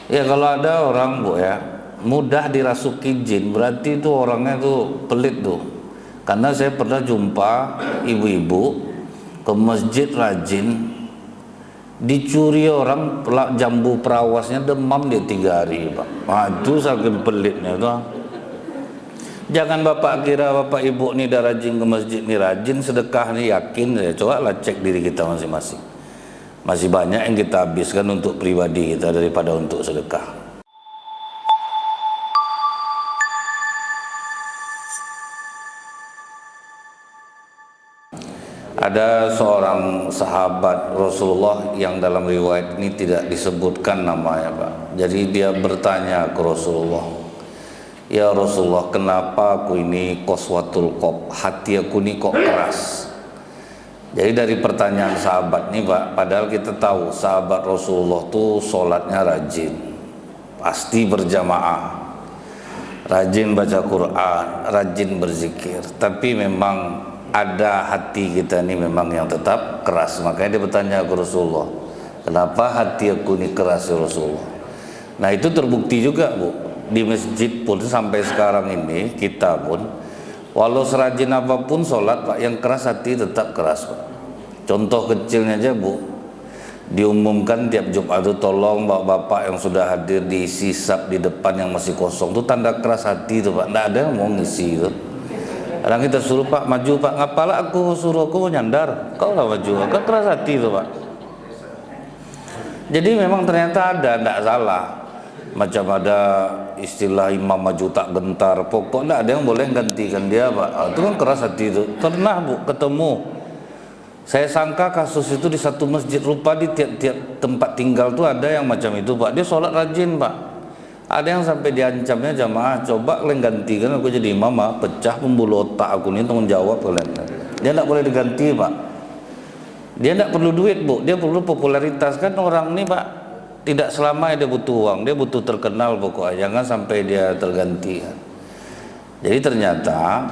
Ya kalau ada orang bu ya mudah dirasuki jin, berarti itu orangnya tuh pelit tuh. Karena saya pernah jumpa ibu-ibu ke masjid rajin, dicuri orang jambu perawasnya, demam dia 3 hari pak. Nah, itu saking pelitnya tuh. Jangan bapak kira bapak ibu nih dah rajin ke masjid nih, rajin sedekah nih, yakin ya, coba lah cek diri kita masing-masing. Masih banyak yang kita habiskan untuk pribadi kita daripada untuk sedekah. Ada seorang sahabat Rasulullah yang dalam riwayat ini tidak disebutkan namanya pak. Jadi dia bertanya ke Rasulullah, ya Rasulullah, kenapa aku ini qaswatul qalb, hati aku ini kok keras. Jadi dari pertanyaan sahabat nih pak, padahal kita tahu sahabat Rasulullah tuh sholatnya rajin, pasti berjamaah, rajin baca Quran, rajin berzikir, tapi memang ada hati kita ini memang yang tetap keras. Makanya dia bertanya ke Rasulullah, kenapa hati aku ini keras ya Rasulullah. Nah itu terbukti juga bu, di masjid pun sampai sekarang ini kita pun walau serajin apapun sholat pak, yang keras hati tetap keras pak. Contoh kecilnya aja bu, diumumkan tiap Jumat itu tolong bapak-bapak yang sudah hadir diisi sab di depan yang masih kosong, itu tanda keras hati itu pak. Nggak ada yang mau ngisi itu. Kadang kita suruh pak maju pak, ngapalah aku suruh, aku nyandar, kau lah maju, kan keras hati itu pak. Jadi memang ternyata ada, tidak salah. Macam ada istilah imam maju tak gentar, pokoknya ada yang boleh gantikan dia pak. Itu kan keras hati itu. Pernah bu ketemu, saya sangka kasus itu di satu masjid, rupa di tiap-tiap tempat tinggal tuh ada yang macam itu pak. Dia sholat rajin pak. Ada yang sampai diancamnya jamaah, coba kalian gantikan aku jadi imam, pecah pembuluh otak aku ini, tanggung jawab kalian. Dia tidak boleh diganti pak. Dia tidak perlu duit bu, dia perlu popularitas. Kan orang ini pak tidak selamanya dia butuh uang, dia butuh terkenal pokoknya, jangan sampai dia terganti. Jadi ternyata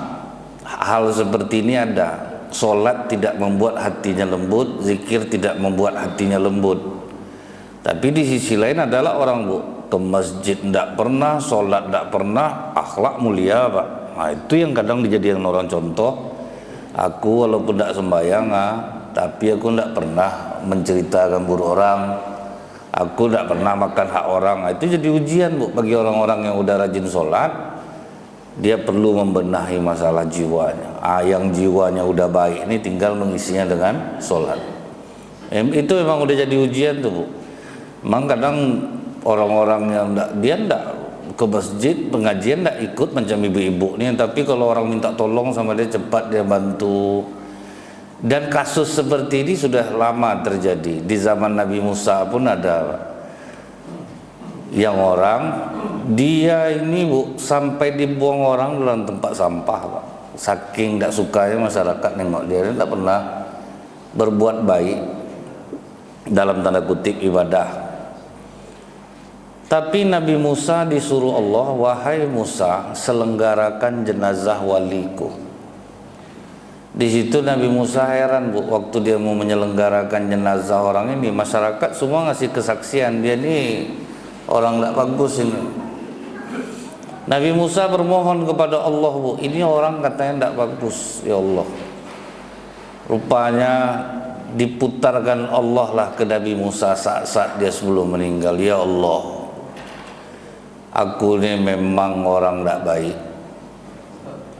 hal seperti ini ada. Sholat tidak membuat hatinya lembut, zikir tidak membuat hatinya lembut. Tapi di sisi lain adalah orang bu ke masjid tidak pernah, sholat tidak pernah, akhlak mulia pak. Nah itu yang kadang dijadikan orang contoh. Aku walaupun tidak sembahyang tapi aku tidak pernah menceritakan buruk orang, aku tidak pernah makan hak orang. Nah, itu jadi ujian bu bagi orang-orang yang udah rajin sholat. Dia perlu membenahi masalah jiwanya. Yang jiwanya udah baik ini tinggal mengisinya dengan sholat. Itu memang udah jadi ujian tuh bu. Memang kadang orang-orang yang dia enggak ke masjid pengajian enggak ikut macam ibu-ibu nih, tapi kalau orang minta tolong sama dia cepat dia bantu. Dan kasus seperti ini sudah lama terjadi. Di zaman Nabi Musa pun ada yang orang dia ini bu sampai dibuang orang dalam tempat sampah pak. Saking tidak sukanya masyarakat nengok dia tidak pernah berbuat baik dalam tanda kutip ibadah. Tapi Nabi Musa disuruh Allah, wahai Musa, selenggarakan jenazah waliku. Di situ Nabi Musa heran bu, waktu dia mau menyelenggarakan jenazah orang ini, masyarakat semua ngasih kesaksian dia ini orang tidak bagus ini. Nabi Musa bermohon kepada Allah bu, ini orang katanya tidak bagus ya Allah. Rupanya diputarkan Allah lah ke Nabi Musa saat-saat dia sebelum meninggal, ya Allah, aku ini memang orang tidak baik.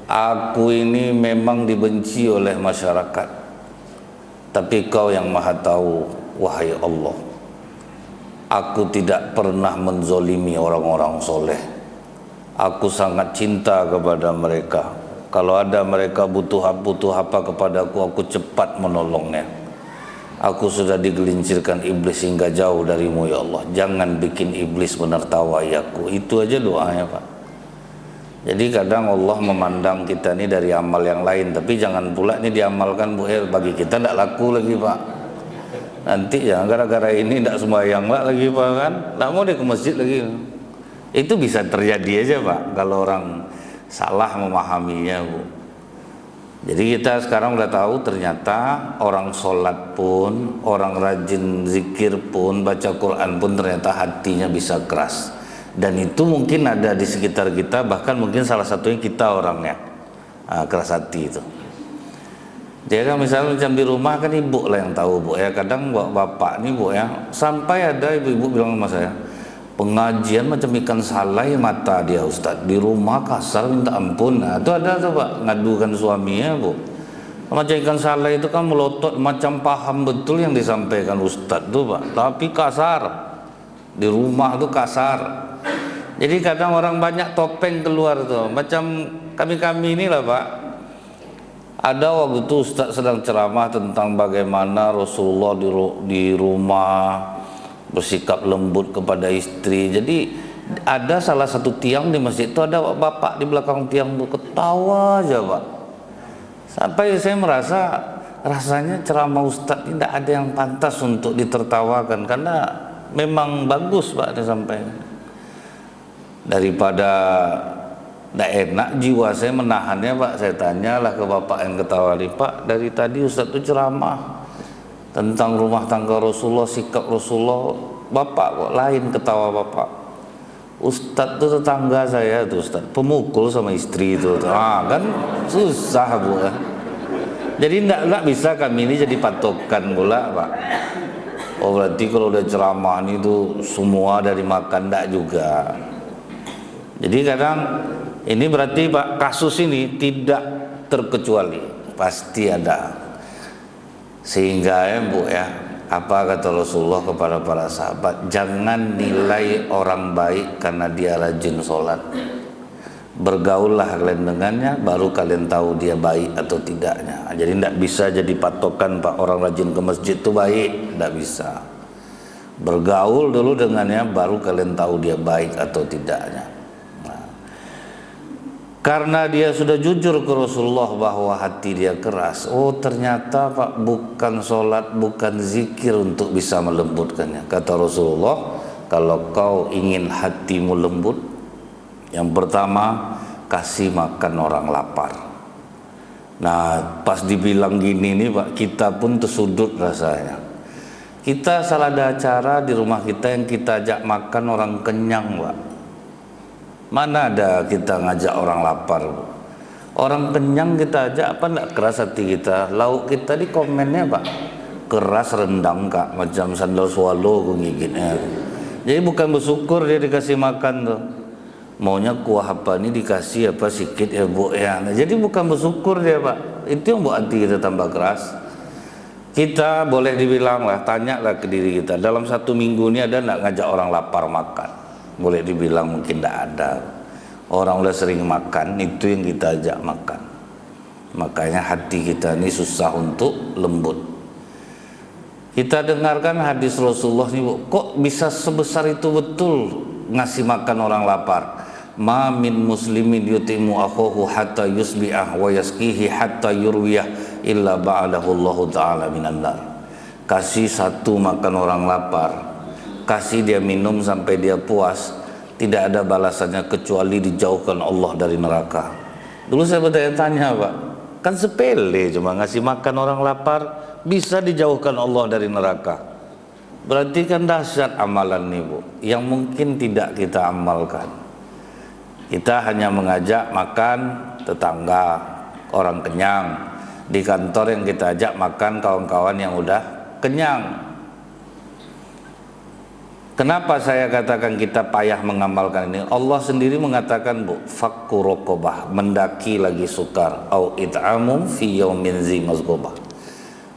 Aku ini memang dibenci oleh masyarakat. Tapi Kau yang Maha Tahu, wahai Allah, aku tidak pernah menzolimi orang-orang soleh. Aku sangat cinta kepada mereka. Kalau ada mereka butuh apa kepadaku, aku cepat menolongnya. Aku sudah digelincirkan iblis hingga jauh darimu ya Allah. Jangan bikin iblis menertawai aku. Itu aja doanya pak. Jadi kadang Allah memandang kita ini dari amal yang lain, tapi jangan pula ini diamalkan bu, bagi kita tidak laku lagi pak. Nanti ya gara-gara ini tidak sembahyang lagi pak kan, tidak mau dia ke masjid lagi. Itu bisa terjadi aja pak kalau orang salah memahaminya bu. Jadi kita sekarang udah tahu ternyata orang sholat pun, orang rajin zikir pun, baca Quran pun ternyata hatinya bisa keras. Dan itu mungkin ada di sekitar kita, bahkan mungkin salah satunya kita orangnya keras hati itu. Jadi kan misalnya macam di rumah kan ibu lah yang tahu bu ya, kadang bapak nih bu ya, sampai ada ibu-ibu bilang sama saya, pengajian macam ikan salai mata dia Ustadz, di rumah kasar minta ampun. Nah itu ada tuh pak, ngadukan suaminya bu, macam ikan salai itu kan melotot, macam paham betul yang disampaikan Ustadz tuh pak, tapi kasar, di rumah tuh kasar. Jadi kadang orang banyak topeng keluar tuh, macam kami inilah pak. Ada waktu itu Ustadz sedang ceramah tentang bagaimana Rasulullah di rumah bersikap lembut kepada istri. Jadi ada salah satu tiang di masjid itu, ada bapak di belakang tiang itu ketawa aja pak. Sampai saya merasa rasanya ceramah Ustadz tidak ada yang pantas untuk ditertawakan, karena memang bagus pak disampaikan. Daripada tidak enak jiwa saya menahannya pak, saya tanyalah ke bapak yang ketawa nih, pak dari tadi Ustadz itu ceramah tentang rumah tangga Rasulullah, sikap Rasulullah, bapak kok lain ketawa bapak. Ustadz itu tetangga saya tuh Ustadz, pemukul sama istri itu, kan susah bu. Jadi enggak bisa kami ini jadi patokan pula pak. Oh berarti kalau udah ceramah itu semua dari makan, enggak juga. Jadi kadang ini berarti pak, kasus ini tidak terkecuali, pasti ada. Sehingga ya bu ya, apa kata Rasulullah kepada para sahabat, jangan nilai orang baik karena dia rajin sholat. Bergaullah kalian dengannya, baru kalian tahu dia baik atau tidaknya. Jadi tidak bisa jadi patokan pak, orang rajin ke masjid itu baik, tidak bisa. Bergaul dulu dengannya, baru kalian tahu dia baik atau tidaknya. Karena dia sudah jujur ke Rasulullah bahwa hati dia keras. Oh ternyata pak, bukan sholat, bukan zikir untuk bisa melembutkannya. Kata Rasulullah, kalau kau ingin hatimu lembut, yang pertama kasih makan orang lapar. Nah pas dibilang gini nih pak, kita pun tersudut rasanya. Kita salah ada acara di rumah kita yang kita ajak makan orang kenyang pak. Mana ada kita ngajak orang lapar, orang kenyang kita ajak, apa enggak keras hati kita. Lauk kita di komennya pak, keras rendang kak, macam sandal swallow gigitnya. Jadi bukan bersyukur dia dikasih makan tuh, maunya kuah apa nih dikasih apa sikit ya bu ya. Nah, jadi bukan bersyukur dia pak, itu yang buat hati kita tambah keras. Kita boleh dibilang lah, tanyalah ke diri kita, dalam satu minggu ini ada enggak ngajak orang lapar makan? Boleh dibilang mungkin tidak ada. Orang udah sering makan, itu yang kita ajak makan. Makanya hati kita ini susah untuk lembut. Kita dengarkan hadis Rasulullah ini, kok bisa sebesar itu betul ngasih makan orang lapar. Ma min muslimin yutimu akhuhu hatta yusbi'ah wa yaskihi hatta yurwiyah illa ba'adahu Allah ta'ala minan nar. Kasih satu makan orang lapar, kasih dia minum sampai dia puas, tidak ada balasannya kecuali dijauhkan Allah dari neraka. Dulu saya bertanya-tanya pak, kan sepele cuma ngasih makan orang lapar bisa dijauhkan Allah dari neraka. Berarti kan dahsyat amalan nih bu, yang mungkin tidak kita amalkan. Kita hanya mengajak makan tetangga, orang kenyang. Di kantor yang kita ajak makan kawan-kawan yang udah kenyang. Kenapa saya katakan kita payah mengamalkan ini? Allah sendiri mengatakan bu, fakku rokobah, mendaki lagi sukar, au it'amum fi yaumin zi mazgobah,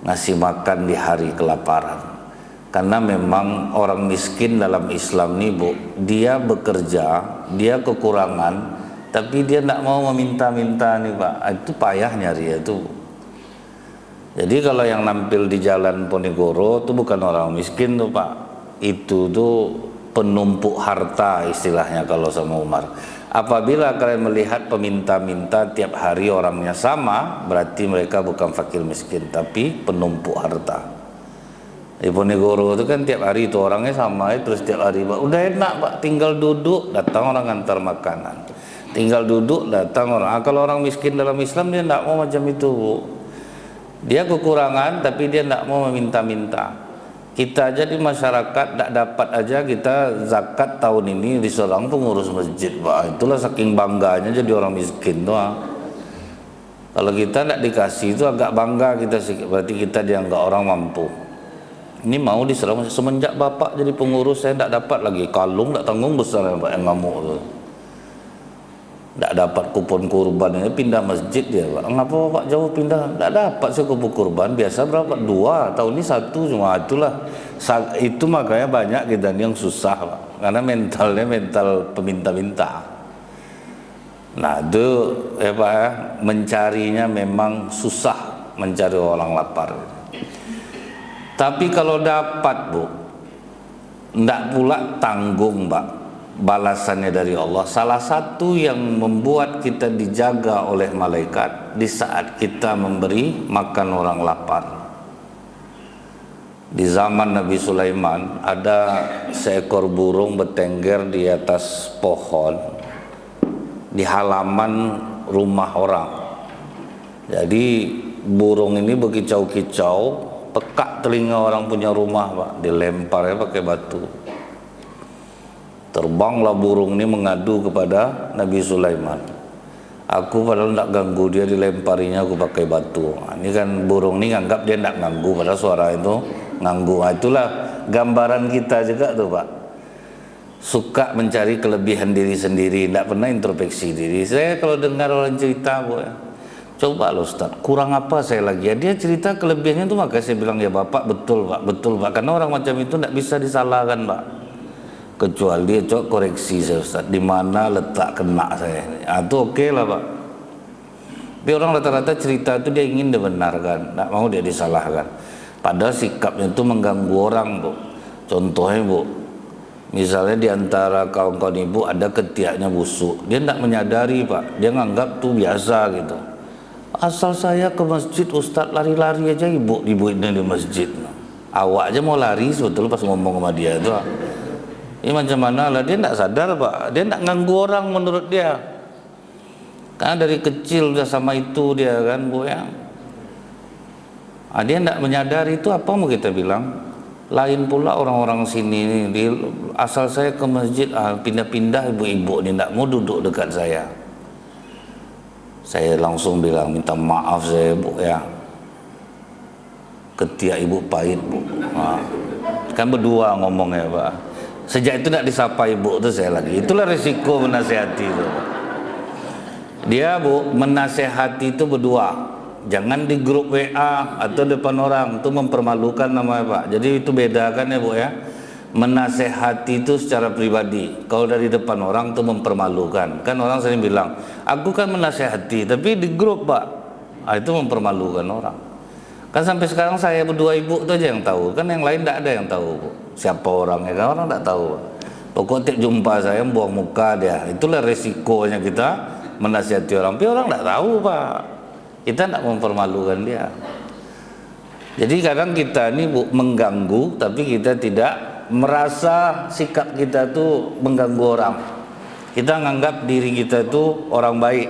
ngasih makan di hari kelaparan. Karena memang orang miskin dalam Islam nih bu, dia bekerja, dia kekurangan, tapi dia tidak mau meminta-minta nih pak, itu payahnya dia itu. Jadi kalau yang nampil di jalan Ponegoro itu bukan orang miskin tuh pak, itu tuh penumpuk harta istilahnya kalau sama Umar. Apabila kalian melihat peminta-minta tiap hari orangnya sama, berarti mereka bukan fakir miskin tapi penumpuk harta. Di Ponegoro itu kan tiap hari itu orangnya sama, terus tiap hari pak, udah enak pak, tinggal duduk, datang orang antar makanan. tinggal duduk datang orang. Kalau orang miskin dalam Islam dia tidak mau macam itu, Bu. Dia kekurangan tapi dia tidak mau meminta-minta. Kita aja di masyarakat tidak dapat aja kita zakat tahun ini di seorang pengurus masjid, Pak. Itulah saking bangganya jadi orang miskin tuh. Kalau kita tidak dikasih itu agak bangga kita sih, berarti kita dianggap orang mampu. Ini mau diserang semenjak bapak jadi pengurus saya tidak dapat lagi kalung, tidak tanggung besar ya, Pak, yang ngamuk tuh. Tidak dapat kupon kurban, ini pindah masjid dia, Pak. Ngapa Bapak jauh pindah? Tidak dapat saya kupon kurban, biasa berapa? 2, tahun ini 1 cuma. Itulah, itu makanya banyak kita yang susah, Pak. Karena mentalnya mental peminta-minta. Nah itu ya Pak ya, mencarinya memang susah, mencari orang lapar. Tapi kalau dapat, Bu, tidak pula tanggung, Pak, balasannya dari Allah. Salah satu yang membuat kita dijaga oleh malaikat di saat kita memberi makan orang lapar. Di zaman Nabi Sulaiman ada seekor burung bertengger di atas pohon di halaman rumah orang. Jadi burung ini berkicau-kicau, pekak telinga orang punya rumah, Pak, dilemparnya pakai batu. Terbanglah burung ini mengadu kepada Nabi Sulaiman. Aku padahal tidak ganggu dia, dilemparinya aku pakai batu. Nah, ini kan burung ini nganggap dia tidak ganggu, padahal suara itu ganggu. Nah, itulah gambaran kita juga tuh, Pak. Suka mencari kelebihan diri sendiri, tidak pernah introspeksi diri. Saya kalau dengar orang cerita, Bu, ya, coba loh Ustaz, kurang apa saya lagi? Ya, dia cerita kelebihannya itu, maka saya bilang ya Bapak betul Pak, betul Pak. Karena orang macam itu tidak bisa disalahkan, Pak. Kecuali dia coba koreksi saya Ustaz, di mana letak kena saya. Nah, itu oke lah, Pak. Tapi orang rata-rata cerita itu dia ingin dibenarkan, tidak mau dia disalahkan. Padahal sikapnya itu mengganggu orang, Bu. Contohnya, Bu, misalnya di antara kawan-kawan ibu ada ketiaknya busuk, dia tidak menyadari, Pak. Dia nganggap tuh biasa gitu. Asal saya ke masjid Ustaz, lari-lari aja ibu ini di masjid. Awak aja mau lari sebetulnya pas ngomong sama dia itu. Ini macam mana lah, dia tidak sadar, Pak. Dia tidak ganggu orang menurut dia. Karena dari kecil udah sama itu dia kan, Bu, ya. Nah, dia tidak menyadari itu, apa mau kita bilang? Lain pula orang-orang sini ini, asal saya ke masjid pindah-pindah ibu-ibu ini tidak mau duduk dekat saya. Saya langsung bilang minta maaf saya, Bu, ya. Ketiak ibu pahit, Bu. Nah, kan berdua ngomongnya, Pak. Sejak itu tidak disapa ibu itu saya lagi. Itulah risiko menasehati itu. Dia, Bu, menasehati itu berdua. Jangan di grup WA atau depan orang, itu mempermalukan namanya, Pak. Jadi itu bedakan ya, Bu, ya. Menasehati itu secara pribadi. Kalau dari depan orang itu mempermalukan. Kan orang sering bilang, aku kan menasehati, tapi di grup, Pak. Nah, itu mempermalukan orang. Kan sampai sekarang saya berdua ibu itu aja yang tahu. Kan yang lain tidak ada yang tahu, Bu. Siapa orangnya, kan orang tidak tahu. Pokoknya tiap jumpa saya buang muka dia. Itulah resikonya kita menasihati orang. Tapi orang tidak tahu, Pak. Kita tidak mempermalukan dia. Jadi kadang kita ini, Bu, mengganggu, tapi kita tidak merasa sikap kita tuh mengganggu orang. Kita menganggap diri kita itu orang baik.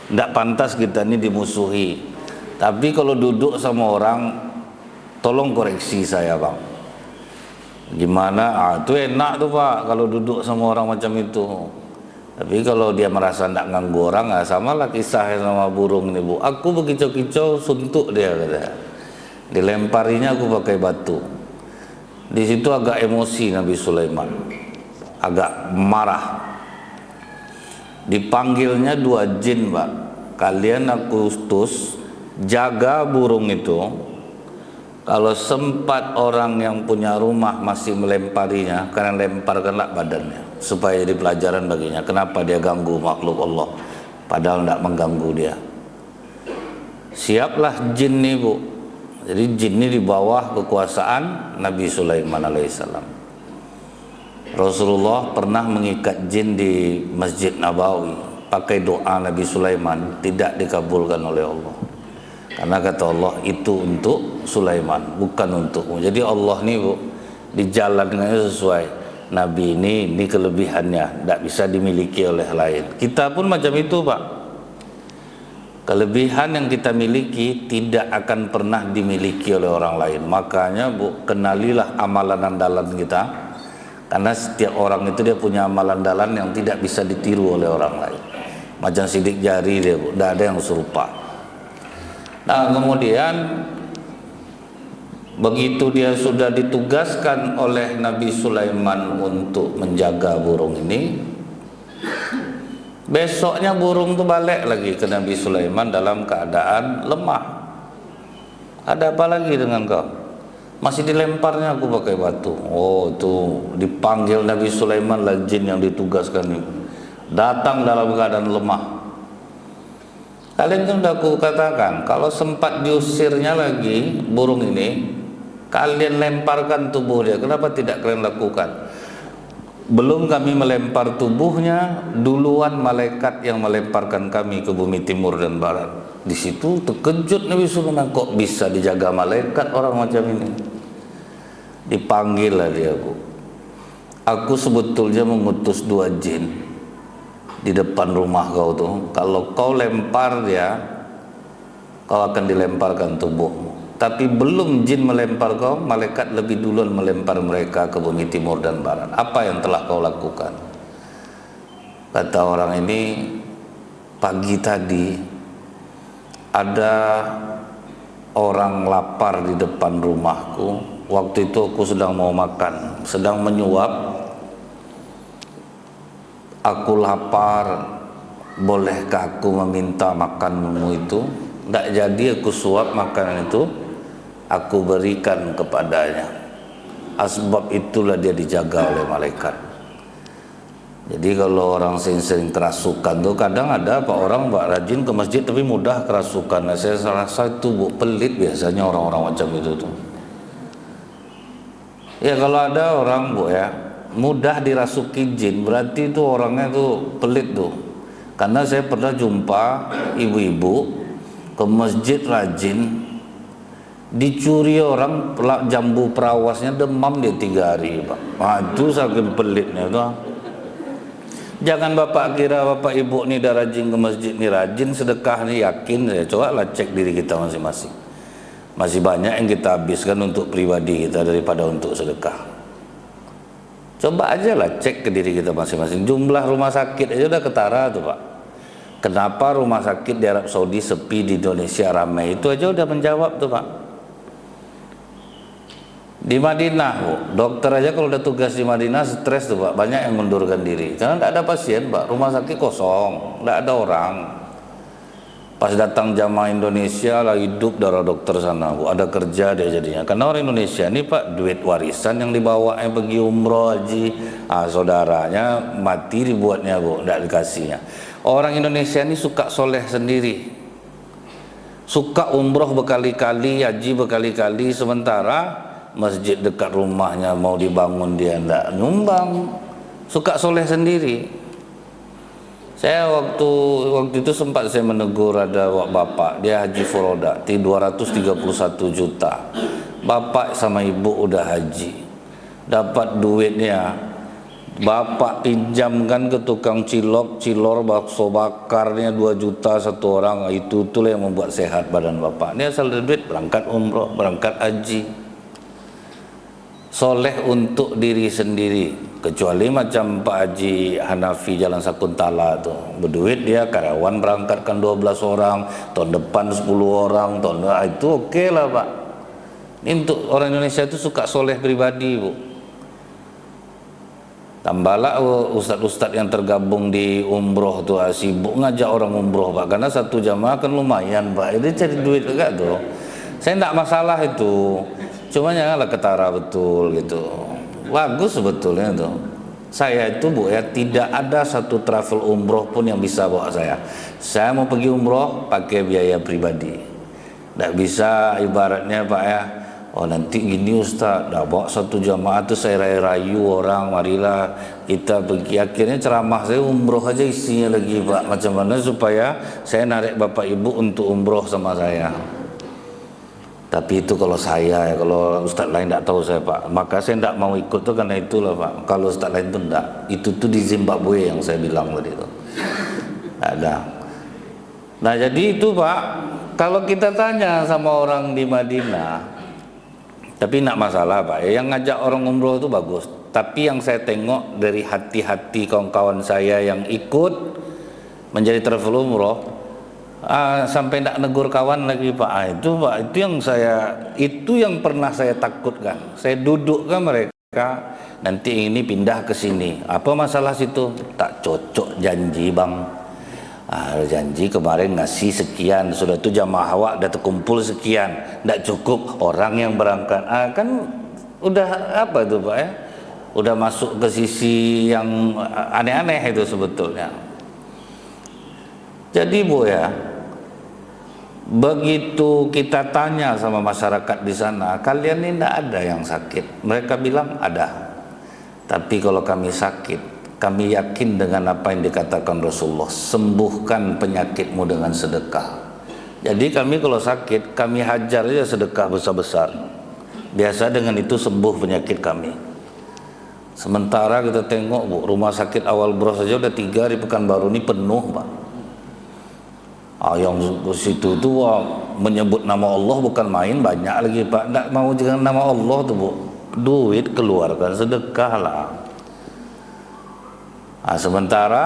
Tidak pantas kita ini dimusuhi. Tapi kalau duduk sama orang, tolong koreksi saya, Bang. Gimana? Itu enak tuh, Pak, kalau duduk sama orang macam itu. Tapi kalau dia merasa tidak ganggu orang, sama lah kisahnya sama burung ini, Bu. Aku berkicau-kicau, suntuk dia, kata. Dilemparinya aku pakai batu. Di situ agak emosi Nabi Sulaiman, agak marah. Dipanggilnya 2 jin, Pak. Kalian aku utus jaga burung itu. Kalau sempat orang yang punya rumah masih melemparinya, karena lemparkanlah badannya supaya jadi pelajaran baginya. Kenapa dia ganggu makhluk Allah padahal tidak mengganggu dia. Siaplah jin nih, Bu. Jadi jin ini di bawah kekuasaan Nabi Sulaiman alaihissalam. Rasulullah pernah mengikat jin di Masjid Nabawi pakai doa Nabi Sulaiman, tidak dikabulkan oleh Allah. Karena kata Allah itu untuk Sulaiman, bukan untukmu. Jadi Allah nih, Bu, dijalankannya sesuai. Nabi ini kelebihannya, tidak bisa dimiliki oleh lain. Kita pun macam itu, Pak. Kelebihan yang kita miliki tidak akan pernah dimiliki oleh orang lain. Makanya Bu, kenalilah amalan andalan kita, karena setiap orang itu dia punya amalan andalan yang tidak bisa ditiru oleh orang lain. Macam sidik jari dia, Bu, tidak ada yang serupa. Nah, kemudian begitu dia sudah ditugaskan oleh Nabi Sulaiman untuk menjaga burung ini, besoknya burung itu balik lagi ke Nabi Sulaiman dalam keadaan lemah. Ada apa lagi dengan kau? Masih dilemparnya aku pakai batu. Oh, itu dipanggil Nabi Sulaiman lah jin yang ditugaskan itu. Datang dalam keadaan lemah. Kalian kan sudah aku katakan, kalau sempat diusirnya lagi burung ini, kalian lemparkan tubuh dia. Kenapa tidak kalian lakukan? Belum kami melempar tubuhnya, duluan malaikat yang melemparkan kami ke bumi timur dan barat. Di situ terkejut Nabi Sulaiman, kok bisa dijaga malaikat orang macam ini? Dipanggil lah dia, Bu. Aku sebetulnya mengutus 2 jin di depan rumah kau tuh. Kalau kau lempar dia, kau akan dilemparkan tubuhmu. Tapi belum jin melempar kau, malaikat lebih duluan melempar mereka ke bumi timur dan barat. Apa yang telah kau lakukan? Kata orang ini, pagi tadi ada orang lapar di depan rumahku. Waktu itu aku sedang mau makan, sedang menyuap. Aku lapar, bolehkah aku meminta makanmu itu? Tidak jadi aku suap makanan itu, aku berikan kepadanya. Asbab itulah dia dijaga oleh malaikat. Jadi kalau orang sering-sering kerasukan tuh, kadang ada Pak orang Pak rajin ke masjid tapi mudah kerasukan. Nah, saya rasa itu Bu, pelit biasanya orang-orang macam itu tuh. Ya kalau ada orang Bu ya, mudah dirasuki jin, berarti itu orangnya tuh pelit tuh. Karena saya pernah jumpa ibu-ibu ke masjid rajin, dicuri orang jambu perawasnya, demam dia 3 hari, Pak. Nah, itu saking pelitnya tuh. Jangan Bapak kira Bapak Ibu nih dah rajin ke masjid nih, rajin sedekah nih, yakin ya, coba lah cek diri kita masing-masing. Masih banyak yang kita habiskan untuk pribadi kita daripada untuk sedekah. Coba aja lah cek ke diri kita masing-masing. Jumlah rumah sakit aja udah ketara tuh, Pak. Kenapa rumah sakit di Arab Saudi sepi, di Indonesia ramai? Itu aja udah menjawab tuh, Pak. Di Madinah, Bu, dokter aja kalau udah tugas di Madinah stres tuh, Pak. Banyak yang mundurkan diri karena tidak ada pasien, Pak. Rumah sakit kosong, tidak ada orang. Pas datang jamaah Indonesia lah, hidup darah dokter sana, Bu. Ada kerja dia jadinya. Karena orang Indonesia ini, Pak, duit warisan yang dibawa pergi umroh haji, saudaranya mati dibuatnya, Bu, tidak dikasihnya. Orang Indonesia ini suka soleh sendiri, suka umroh berkali-kali, haji berkali-kali, sementara masjid dekat rumahnya mau dibangun dia tidak nyumbang. Suka soleh sendiri. Saya waktu itu sempat saya menegur ada bapak, dia haji furoda 231 juta. Bapak sama ibu udah haji, dapat duitnya, bapak pinjamkan ke tukang cilor bakso bakarnya 2 juta satu orang. Itulah yang membuat sehat badan bapak. Dia asal duit berangkat umroh, berangkat haji. Soleh untuk diri sendiri. Kecuali macam Pak Haji Hanafi Jalan Sakuntala tuh, berduit dia karyawan berangkatkan 12 orang, tahun depan 10 orang, itu oke lah, Pak. Ini untuk orang Indonesia itu suka soleh pribadi, Bu. Tambahlah ustadz-ustadz yang tergabung di umroh tuh, sibuk ngajak orang umroh, Pak, karena satu jamaah kan lumayan, Pak. Itu cari duit enggak tuh. Saya enggak masalah itu, cuma janganlah ketara betul gitu. Bagus sebetulnya tuh. Saya itu, Bu, ya, tidak ada satu travel umroh pun yang bisa bawa saya. Saya mau pergi umroh pakai biaya pribadi. Tidak bisa ibaratnya, Pak, ya, oh nanti gini Ustaz, dah bawa satu jamaah tuh saya rayu orang, marilah kita pergi. Akhirnya ceramah saya umroh aja isinya lagi, Pak. Macam mana supaya saya narik Bapak Ibu untuk umroh sama saya. Tapi itu kalau saya, kalau ustaz lain tidak tahu saya Pak. Maka saya tidak mau ikut tuh karena itulah Pak. Kalau ustaz lain tuh tidak. Itu tuh di Zimbabwe yang saya bilang tadi itu. Ada. Nah jadi itu Pak. Kalau kita tanya sama orang di Madinah, tapi tidak masalah Pak. Yang ngajak orang umroh itu bagus. Tapi yang saya tengok dari hati-hati kawan-kawan saya yang ikut menjadi travel umroh. Sampai tidak negur kawan lagi Pak. Itu yang pernah saya takutkan. Saya dudukkan mereka, nanti ini pindah ke sini. Apa masalah situ? Tak cocok janji bang. Janji kemarin ngasih sekian, sudah itu jamaah awak dah terkumpul sekian, tidak cukup orang yang berangkat. Kan udah apa itu Pak ya? Udah masuk ke sisi yang aneh-aneh itu sebetulnya. Jadi Bu ya, begitu kita tanya sama masyarakat di sana, kalian ini tidak ada yang sakit. Mereka bilang ada. Tapi kalau kami sakit, kami yakin dengan apa yang dikatakan Rasulullah, sembuhkan penyakitmu dengan sedekah. Jadi kami kalau sakit, kami hajar aja sedekah besar-besar. Biasa dengan itu sembuh penyakit kami. Sementara kita tengok Bu, rumah sakit awal bro saja udah 3 di Pekanbaru ini penuh Pak. Yang ke situ tuh menyebut nama Allah bukan main, banyak lagi Pak. Tidak mau jangan nama Allah tuh Bu, duit keluarkan sedekah lah. Sementara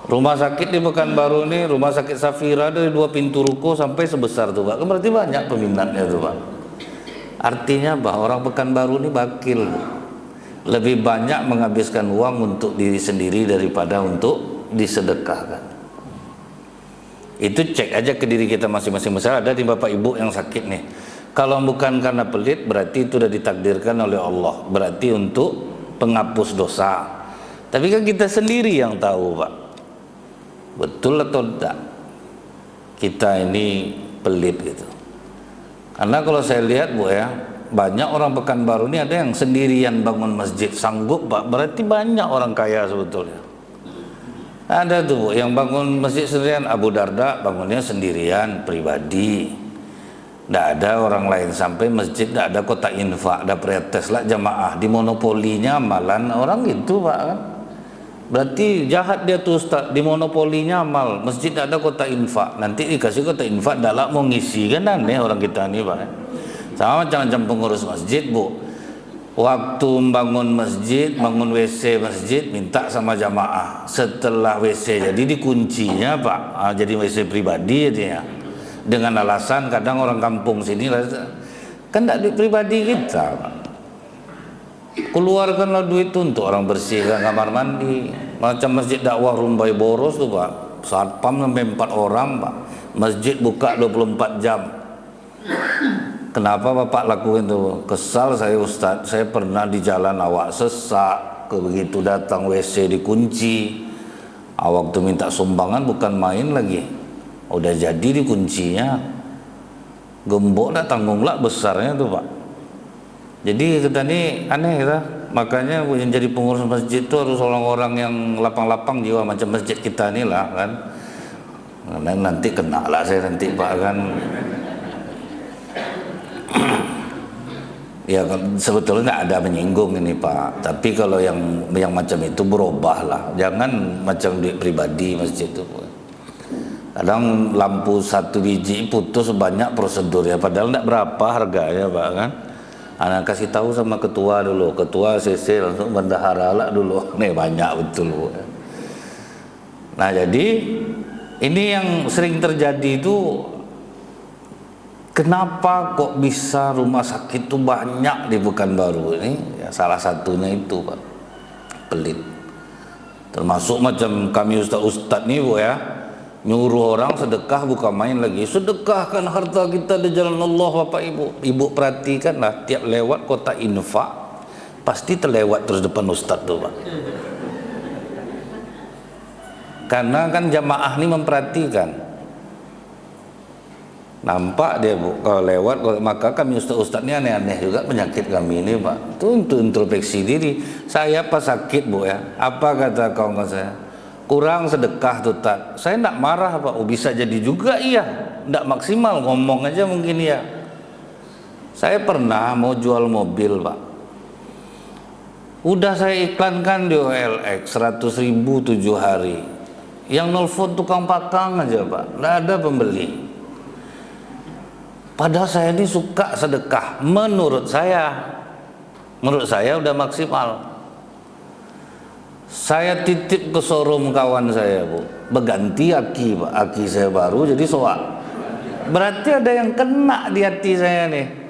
rumah sakit di Pekanbaru ini, rumah sakit Safira dari 2 pintu ruko sampai sebesar tuh Pak. Berarti banyak peminatnya tuh Pak. Artinya bahwa orang Pekanbaru ini bakil, lebih banyak menghabiskan uang untuk diri sendiri daripada untuk disedekahkan. Itu cek aja ke diri kita masing-masing. Misalnya ada di Bapak Ibu yang sakit nih, kalau bukan karena pelit berarti itu sudah ditakdirkan oleh Allah, berarti untuk penghapus dosa. Tapi kan kita sendiri yang tahu Pak, betul atau tidak kita ini pelit gitu. Karena kalau saya lihat Bu ya, banyak orang Pekanbaru ini ada yang sendirian bangun masjid, sanggup Pak, berarti banyak orang kaya sebetulnya. Ada tuh Bu, yang bangun masjid sendirian, Abu Darda bangunnya sendirian pribadi, tidak ada orang lain. Sampai masjid tidak ada kotak infak, ada pretes lah jamaah, dimonopolinya amalan orang gitu Pak kan. Berarti jahat dia tuh Ustaz, dimonopolinya amal, masjid tidak ada kotak infak, nanti dikasih kotak infak tidak mau ngisi, kan aneh orang kita nih Pak. Sama macam-macam pengurus masjid Bu, waktu bangun masjid, bangun WC masjid, minta sama jamaah. Setelah WC jadi dikuncinya Pak, jadi WC pribadi ya. Dengan alasan kadang orang kampung sini kan tidak duit pribadi kita Pak. Keluarkanlah duit itu untuk orang bersihkan kamar mandi. Macam masjid dakwah Rumbai Boros tuh Pak, satpam sampai 4 orang Pak. Masjid buka 24 jam. Kenapa Bapak lakuin itu? Kesal saya Ustadz, saya pernah di jalan awak sesak, begitu datang WC dikunci. Awak tuh minta sumbangan bukan main lagi. Udah jadi dikuncinya. Gembok dah tanggunglah besarnya tuh Pak. Jadi kita ini aneh kita. Makanya yang jadi pengurus masjid itu harus orang-orang yang lapang-lapang jiwa macam masjid kita ini lah kan. Nanti kena lah saya nanti Pak kan. Ya sebetulnya nggak ada menyinggung ini Pak, tapi kalau yang macam itu berubah lah, jangan macam duit pribadi masjid itu. Kadang lampu 1 biji putus banyak prosedur ya, padahal nggak berapa harganya Pak kan. Anak kasih tahu sama ketua dulu, ketua CC langsung bendahara lah dulu, nih banyak betul Bu. Nah jadi ini yang sering terjadi itu. Kenapa kok bisa rumah sakit itu banyak di Pekanbaru ini? Ya, salah satunya itu Pak, pelit. Termasuk macam kami ustaz-ustaz nih Bu ya, nyuruh orang sedekah bukan main lagi. Sedekahkan harta kita di jalan Allah Bapak Ibu. Ibu perhatikanlah tiap lewat kota infak pasti terlewat terus depan ustaz tuh Pak. Karena kan jamaah ini memperhatikan. Nampak dia Bu, kalau lewat, maka kami ustaz-ustaz ini aneh-aneh juga penyakit kami ini Pak. Itu untuk introspeksi diri. Saya pas sakit Bu ya, apa kata kawan saya? Kurang sedekah tuh Tat. Saya tidak marah Pak, bisa jadi juga iya, tidak maksimal ngomong aja mungkin ya. Saya pernah mau jual mobil Pak, udah saya iklankan di OLX 100.000 7 hari, yang nelfon tukang pakang aja Pak, nggak ada pembeli. Padahal saya ini suka sedekah, menurut saya udah maksimal. Saya titip ke showroom kawan saya Bu, berganti aki Pak, aki saya baru jadi soak. Berarti ada yang kena di hati saya nih.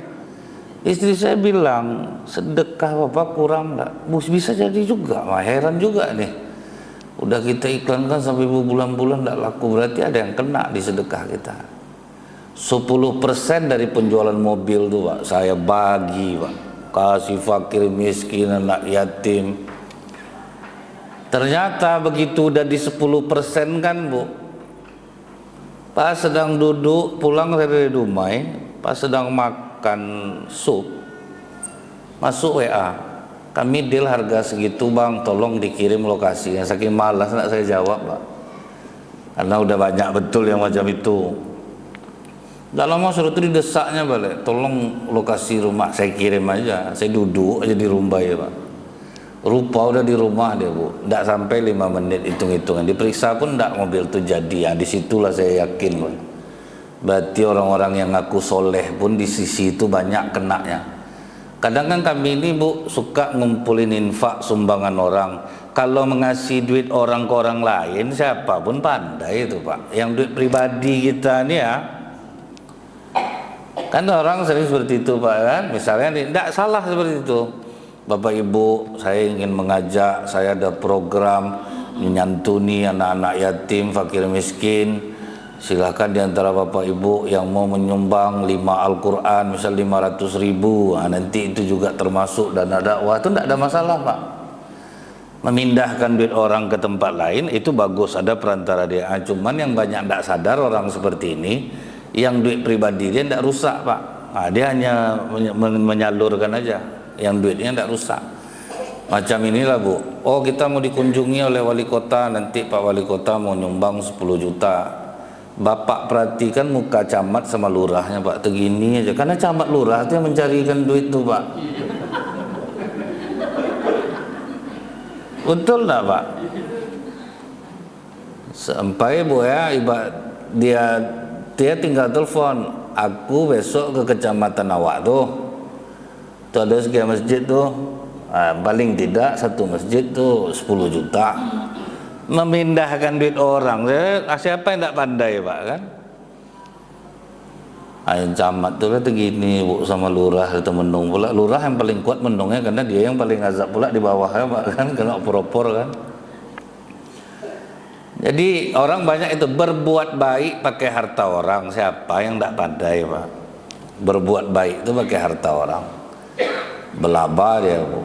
Istri saya bilang, sedekah Bapak kurang enggak? Bisa jadi juga, wah heran juga nih. Udah kita iklankan sampai berbulan-bulan enggak laku, berarti ada yang kena di sedekah kita. 10% dari penjualan mobil tuh Pak, saya bagi Pak, kasih fakir miskin, anak yatim. Ternyata begitu udah di 10% kan Bu, pas sedang duduk pulang dari Dumai, pas sedang makan sup, masuk WA, kami deal harga segitu Bang, tolong dikirim lokasinya. Saking malas nak saya jawab Pak, karena udah banyak betul yang macam itu. Gak lama suruh itu didesaknya balik, tolong lokasi rumah, saya kirim aja. Saya duduk aja di rumah ya Pak, rupa udah di rumah dia Bu, nggak sampai 5 menit hitung-hitungan, diperiksa pun nggak mobil itu jadi. Ya disitulah saya yakin Pak, berarti orang-orang yang ngaku soleh pun di sisi itu banyak kenanya. Kadang kan kami ini Bu suka ngumpulin infak sumbangan orang. Kalau mengasih duit orang ke orang lain, siapapun pandai itu Pak. Yang duit pribadi kita ini ya, kan orang sering seperti itu Pak kan. Misalnya tidak salah seperti itu, Bapak Ibu saya ingin mengajak, saya ada program menyantuni anak-anak yatim, fakir miskin. Silahkan diantara Bapak Ibu yang mau menyumbang 5 Al-Quran misal 500.000, nanti itu juga termasuk dana dakwah, itu tidak ada masalah Pak. Memindahkan duit orang ke tempat lain itu bagus, ada perantara dia. Cuman yang banyak tidak sadar orang seperti ini, yang duit pribadi dia tidak rusak Pak. Dia hanya menyalurkan aja, yang duitnya tidak rusak. Macam inilah Bu, oh kita mau dikunjungi oleh wali kota, nanti Pak wali kota mau nyumbang 10 juta. Bapak perhatikan muka camat sama lurahnya Pak, tegini aja, karena camat lurah itu yang mencarikan duit tuh Pak. Betul enggak Pak? Sampai Bu ya, dia tinggal telepon, aku besok ke kecamatan awak tuh ada sekian masjid tuh, paling tidak satu masjid tuh 10 juta. Memindahkan duit orang, siapa yang tidak pandai Pak kan? Yang camat tuh kata gini Bu sama lurah, itu mendung pula. Lurah yang paling kuat mendungnya karena dia yang paling azab pula di bawahnya Pak kan, kena opor-opor kan. Jadi orang banyak itu berbuat baik pakai harta orang. Siapa yang tidak pandai Pak? Berbuat baik itu pakai harta orang. Belaba dia Bu.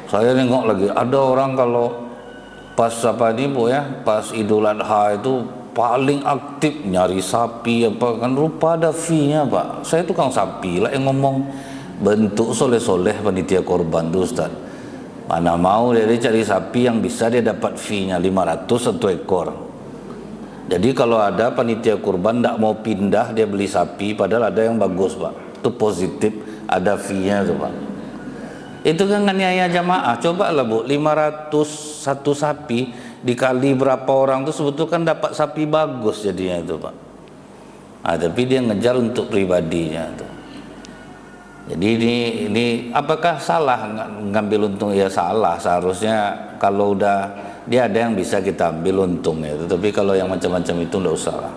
Saya nengok lagi, ada orang kalau pas apa ini Bu ya, pas Idul Adha itu paling aktif nyari sapi apa kan, rupa ada fee-nya Pak. Saya tukang sapi lah yang ngomong, bentuk soleh-soleh panitia korban tuh Ustaz. Mana mau dia cari sapi yang bisa dia dapat fee-nya 500 satu ekor. Jadi kalau ada panitia kurban tidak mau pindah, dia beli sapi, padahal ada yang bagus Pak, itu positif, ada fee-nya tuh Pak. Itu kan nganiaya jamaah. Coba lah Bu, 500 satu sapi dikali berapa orang tuh sebetulnya kan dapat sapi bagus jadinya itu Pak. Tapi dia ngejar untuk pribadinya tuh. Jadi ini apakah salah ngambil untung? Ya salah, seharusnya kalau udah dia ada yang bisa kita ambil untungnya itu. Tapi kalau yang macam-macam itu enggak usah lah.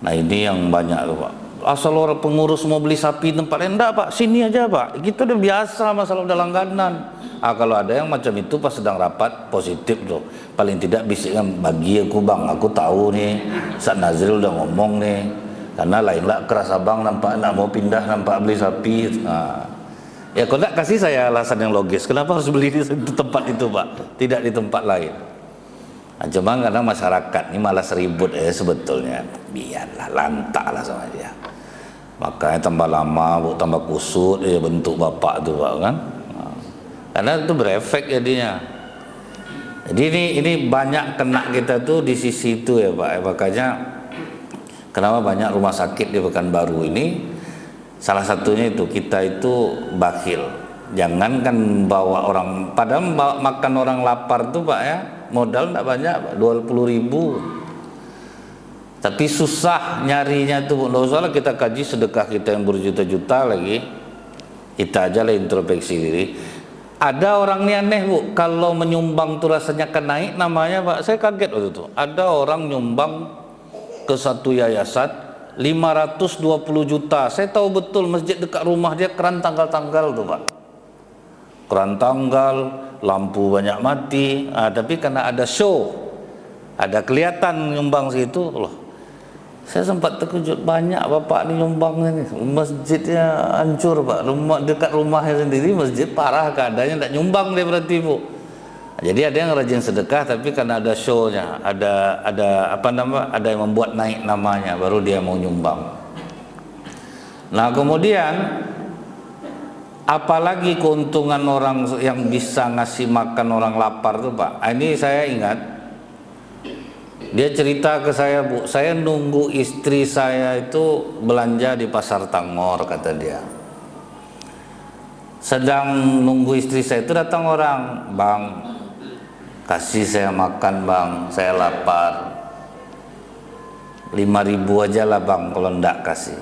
Nah ini yang banyak tuh Pak. Asal orang pengurus mau beli sapi tempat lain, enggak Pak, sini aja Pak, kita udah biasa, masalah udah langganan. Kalau ada yang macam itu pas sedang rapat positif tuh, paling tidak bisikkan, bagi aku Bang, aku tahu nih Ustaz Nazril udah ngomong nih, karena lain lah keras abang nampak nak mau pindah, nampak beli sapi. Ya kok enggak kasih saya alasan yang logis kenapa harus beli di tempat itu Pak, tidak di tempat lain. Cuma karena masyarakat ini malas ribut sebetulnya, biarlah, lantaklah sama dia. Makanya tambah lama Bu, tambah kusut bentuk bapak tuh Pak kan. Karena itu berefek jadinya. Jadi ini banyak kena kita tuh di sisi itu ya Pak. Makanya kenapa banyak rumah sakit di Pekanbaru ini Salah satunya itu kita itu bakhil. Jangankan bawa orang, padahal bawa makan orang lapar tuh Pak ya, modal tidak banyak Pak, 20.000. Tapi susah nyarinya tuh. Nggak usah lah kita kaji sedekah kita yang berjuta-juta lagi. Kita aja lah introspeksi diri. Ada orang ini aneh Bu, kalau menyumbang tuh rasanya akan naik namanya Pak. Saya kaget waktu itu. Ada orang nyumbang ke satu yayasan 520 juta. Saya tahu betul masjid dekat rumah dia keran tanggal-tanggal tuh Pak. Keran tanggal, lampu banyak mati. Tapi karena ada show, ada kelihatan nyumbang situ loh. Saya sempat terkejut, banyak bapak ini nyumbang ini. Masjidnya hancur Pak. Rumah dekat rumahnya sendiri masjid parah keadaannya, tidak nyumbang dia berarti Bu. Jadi ada yang rajin sedekah tapi karena ada show-nya, ada apa nama, ada yang membuat naik namanya, baru dia mau nyumbang. Nah kemudian apalagi keuntungan orang yang bisa ngasih makan orang lapar tuh Pak. Ini saya ingat, dia cerita ke saya Bu, saya nunggu istri saya itu belanja di pasar Tangor kata dia. Sedang nunggu istri saya itu datang orang, Bang, kasih saya makan Bang, saya lapar. 5.000 aja lah Bang kalau ndak kasih.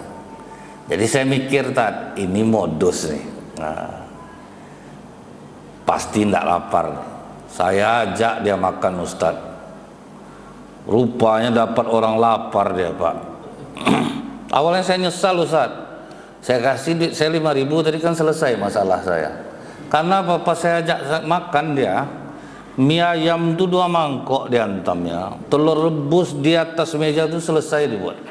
Jadi saya mikir Tat, ini modus nih. Nah, pasti ndak lapar. Saya ajak dia makan Ustaz. Rupanya dapat orang lapar dia Pak. Awalnya saya nyesal Ustaz. Saya kasih duit saya 5.000 tadi kan selesai masalah saya. Karena bapak saya ajak makan dia, mie ayam itu 2 mangkok diantamnya, telur rebus di atas meja itu selesai dibuat.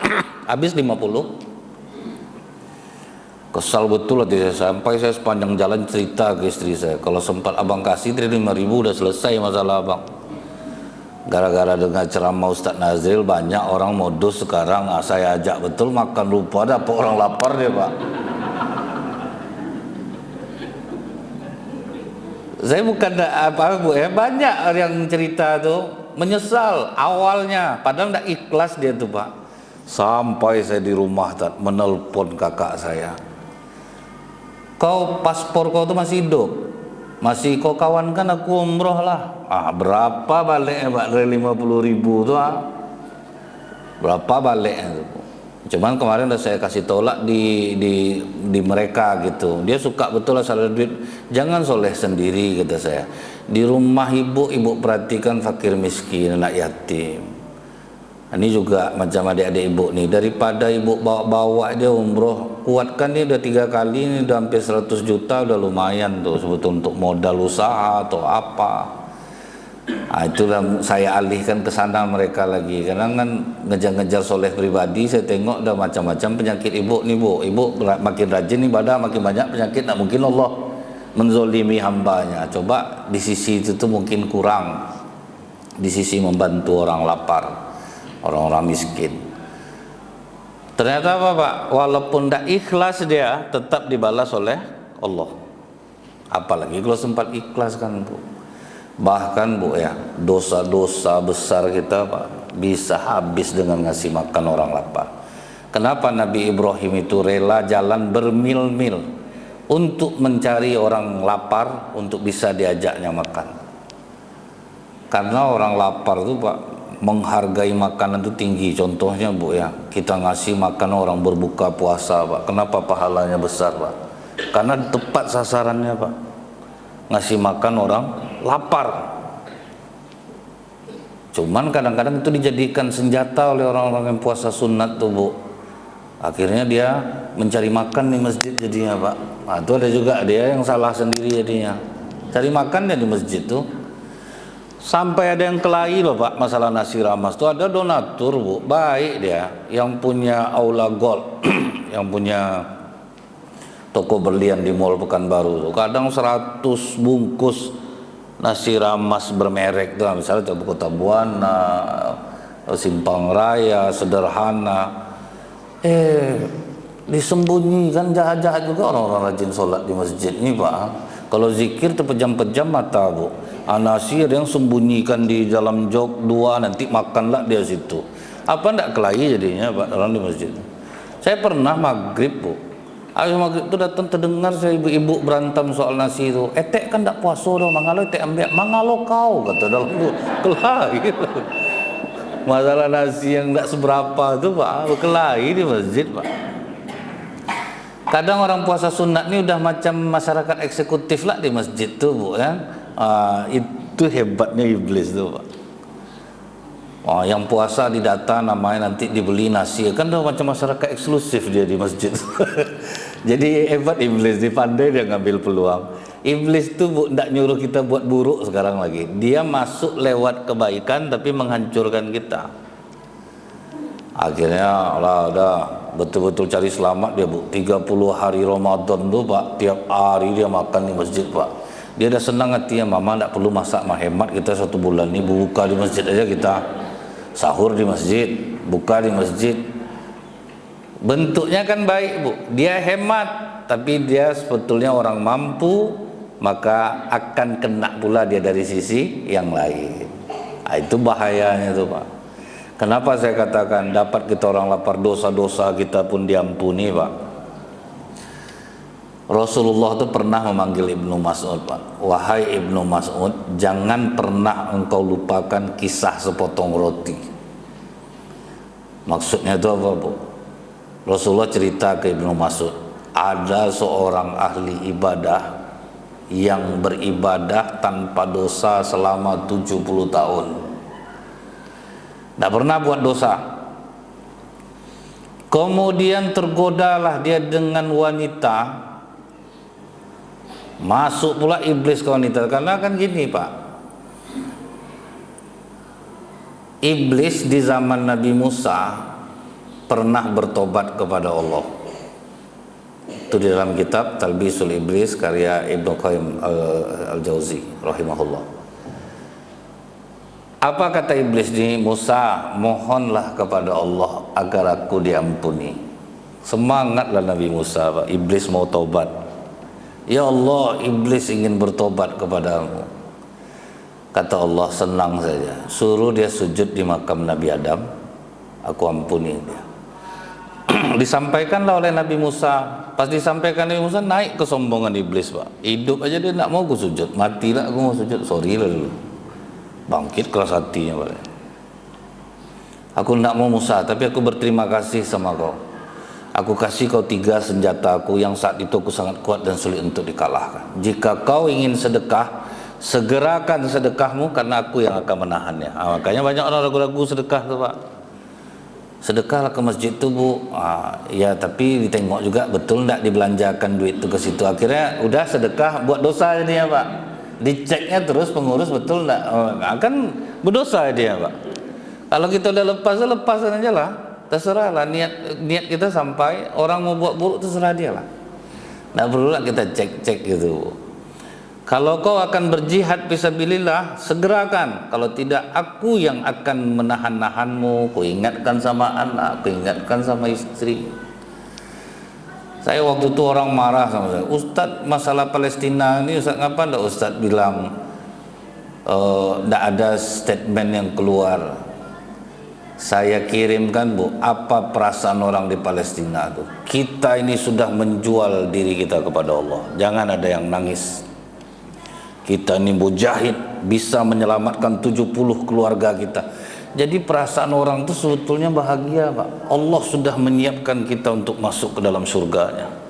Habis 50. Kesal betul hati saya, sampai saya sepanjang jalan cerita ke istri saya, kalau sempat abang kasih dari 5.000 udah selesai masalah abang. Gara-gara dengar ceramah Ustadz Nazril, banyak orang modus sekarang. Saya ajak betul makan, lupa dapat orang lapar dia Pak. Saya bukan apa Bu ya, banyak yang cerita tuh menyesal awalnya, padahal tidak ikhlas dia tuh Pak. Sampai saya di rumah menelpon kakak saya, kau paspor kau tuh masih hidup, masih kau kawankan aku umroh lah. Berapa baliknya Pak dari 50.000 tuh berapa baliknya tuh. Cuman kemarin udah saya kasih tolak di mereka gitu. Dia suka betul lah salah duit. Jangan soleh sendiri kata saya. Di rumah ibu perhatikan fakir miskin, anak yatim. Ini juga macam adik-adik ibu nih. Daripada ibu bawa dia umroh, kuatkan dia udah 3 kali ini udah hampir 100 juta, udah lumayan tuh sebetulnya untuk modal usaha atau apa. Itulah saya alihkan ke sana mereka lagi, karena kan ngejar-ngejar soleh pribadi. Saya tengok udah macam-macam penyakit ibu nih Bu. Ibu makin rajin ibadah, makin banyak penyakit. Nah mungkin Allah menzolimi hambanya. Coba di sisi itu tuh mungkin kurang, di sisi membantu orang lapar, orang-orang miskin. Ternyata apa Pak, walaupun tidak ikhlas dia tetap dibalas oleh Allah. Apalagi kalau sempat ikhlas kan Bu. Bahkan Bu ya, dosa-dosa besar kita Pak bisa habis dengan ngasih makan orang lapar. Kenapa Nabi Ibrahim itu rela jalan bermil-mil untuk mencari orang lapar untuk bisa diajaknya makan? Karena orang lapar itu Pak menghargai makanan itu tinggi. Contohnya Bu ya, kita ngasih makan orang berbuka puasa Pak. Kenapa pahalanya besar Pak? Karena tepat sasarannya Pak, ngasih makan orang lapar. Cuman kadang-kadang itu dijadikan senjata oleh orang-orang yang puasa sunat tuh Bu. Akhirnya dia mencari makan di masjid jadinya Pak. Nah, itu ada juga dia yang salah sendiri jadinya. Cari makannya di masjid tuh. Sampai ada yang kelahi loh Pak masalah nasi ramas tuh. Ada donatur Bu, baik dia, yang punya aula gold, yang punya toko berlian di Mall Pekanbaru tuh. Kadang 100 bungkus nasi ramas bermerek tuh, misalnya coba Kota Buana, Simpang Raya, Sederhana. Disembunyikan jahat-jahat juga orang-orang rajin sholat di masjid ini Pak. Kalau zikir tuh pejam-pejam mata Bu. Nasi ada yang sembunyikan di dalam jok 2, nanti makanlah dia situ. Apa ndak kelahi jadinya Pak orang di masjid. Saya pernah maghrib Bu, Habis maghrib tu datang terdengar saya ibu-ibu berantem soal nasi itu. Etek kan tak puasa dah, mangalo etek ambil, mangalo kau kata dalam tu. Kelahi. Masalah nasi yang tak seberapa tu Pak, berkelahi di masjid Pak. Kadang orang puasa sunat ni udah macam masyarakat eksekutif lah di masjid tu Bu kan. Itu hebatnya iblis tu Pak. Yang puasa didata namanya nanti dibeli nasi, kan dah macam masyarakat eksklusif dia di masjid. Jadi hebat iblis, dipandai dia ngambil peluang. Iblis tu tidak nyuruh kita buat buruk sekarang lagi, dia masuk lewat kebaikan tapi menghancurkan kita. Akhirnya lah udah betul-betul cari selamat dia Bu. 30 hari Ramadan tu Pak, tiap hari dia makan di masjid Pak. Dia dah senang hatinya, mama tak perlu masak, mah hemat kita 1 bulan ni buka di masjid aja kita. Sahur di masjid, buka di masjid. Bentuknya kan baik Bu, dia hemat tapi dia sebetulnya orang mampu, maka akan kena pula dia dari sisi yang lain. Itu bahayanya tuh Pak. Kenapa saya katakan dapat kita orang lapar, dosa-dosa kita pun diampuni Pak. Rasulullah itu pernah memanggil Ibnu Mas'ud Pak. Wahai Ibnu Mas'ud, jangan pernah engkau lupakan kisah sepotong roti. Maksudnya itu apa Bu? Rasulullah cerita ke Ibnu Mas'ud, ada seorang ahli ibadah yang beribadah tanpa dosa selama 70 tahun. Tidak pernah buat dosa. Kemudian tergodalah dia dengan wanita. Masuk pula iblis ke wanita. Karena kan gini Pak, iblis di zaman Nabi Musa pernah bertobat kepada Allah. Itu di dalam kitab Talbisul Iblis karya Ibnu Qayyim Al-Jauzi rahimahullah. Apa kata iblis ni? Musa, mohonlah kepada Allah agar aku diampuni. Semangatlah Nabi Musa Pak. Iblis mau taubat. Ya Allah, iblis ingin bertobat kepadamu. Kata Allah, senang saja, suruh dia sujud di makam Nabi Adam, aku ampuni dia. Disampaikanlah oleh Nabi Musa. Pas disampaikan Nabi Musa, naik kesombongan iblis Pak. Hidup aja dia nak mau aku sujud, matilah aku mau sujud, sorry lah dulu. Bangkit keras hatinya Pak. Aku nak mau Musa, tapi aku berterima kasih sama kau. Aku kasih kau 3 senjata aku yang saat itu aku sangat kuat dan sulit untuk dikalahkan. Jika kau ingin sedekah, segerakan sedekahmu karena aku yang akan menahannya. Makanya banyak orang ragu-ragu sedekah tu Pak. Sedekahlah ke masjid tu Bu. Ya tapi ditengok juga betul tak dibelanjakan duit tu ke situ. Akhirnya udah sedekah buat dosa dia Pak. Diceknya terus pengurus betul tak. Kan berdosa dia Pak. Kalau kita udah lepas aja lah. Terserahlah niat kita sampai, orang mau buat buruk terserah dia lah. Tak perlulah kita cek-cek gitu. Kalau kau akan berjihad fisabilillah, segerakan. Kalau tidak, aku yang akan menahan-nahanmu. Ku ingatkan sama anak, ku ingatkan sama istri. Saya waktu itu orang marah sama saya. Ustadz, masalah Palestina ini Ustadz ngapa ndak Ustadz bilang ndak ada statement yang keluar. Saya kirimkan Bu, apa perasaan orang di Palestina tuh. Kita ini sudah menjual diri kita kepada Allah. Jangan ada yang nangis. Kita ini mujahid, bisa menyelamatkan 70 keluarga kita. Jadi perasaan orang itu sebetulnya bahagia Pak. Allah sudah menyiapkan kita untuk masuk ke dalam surganya.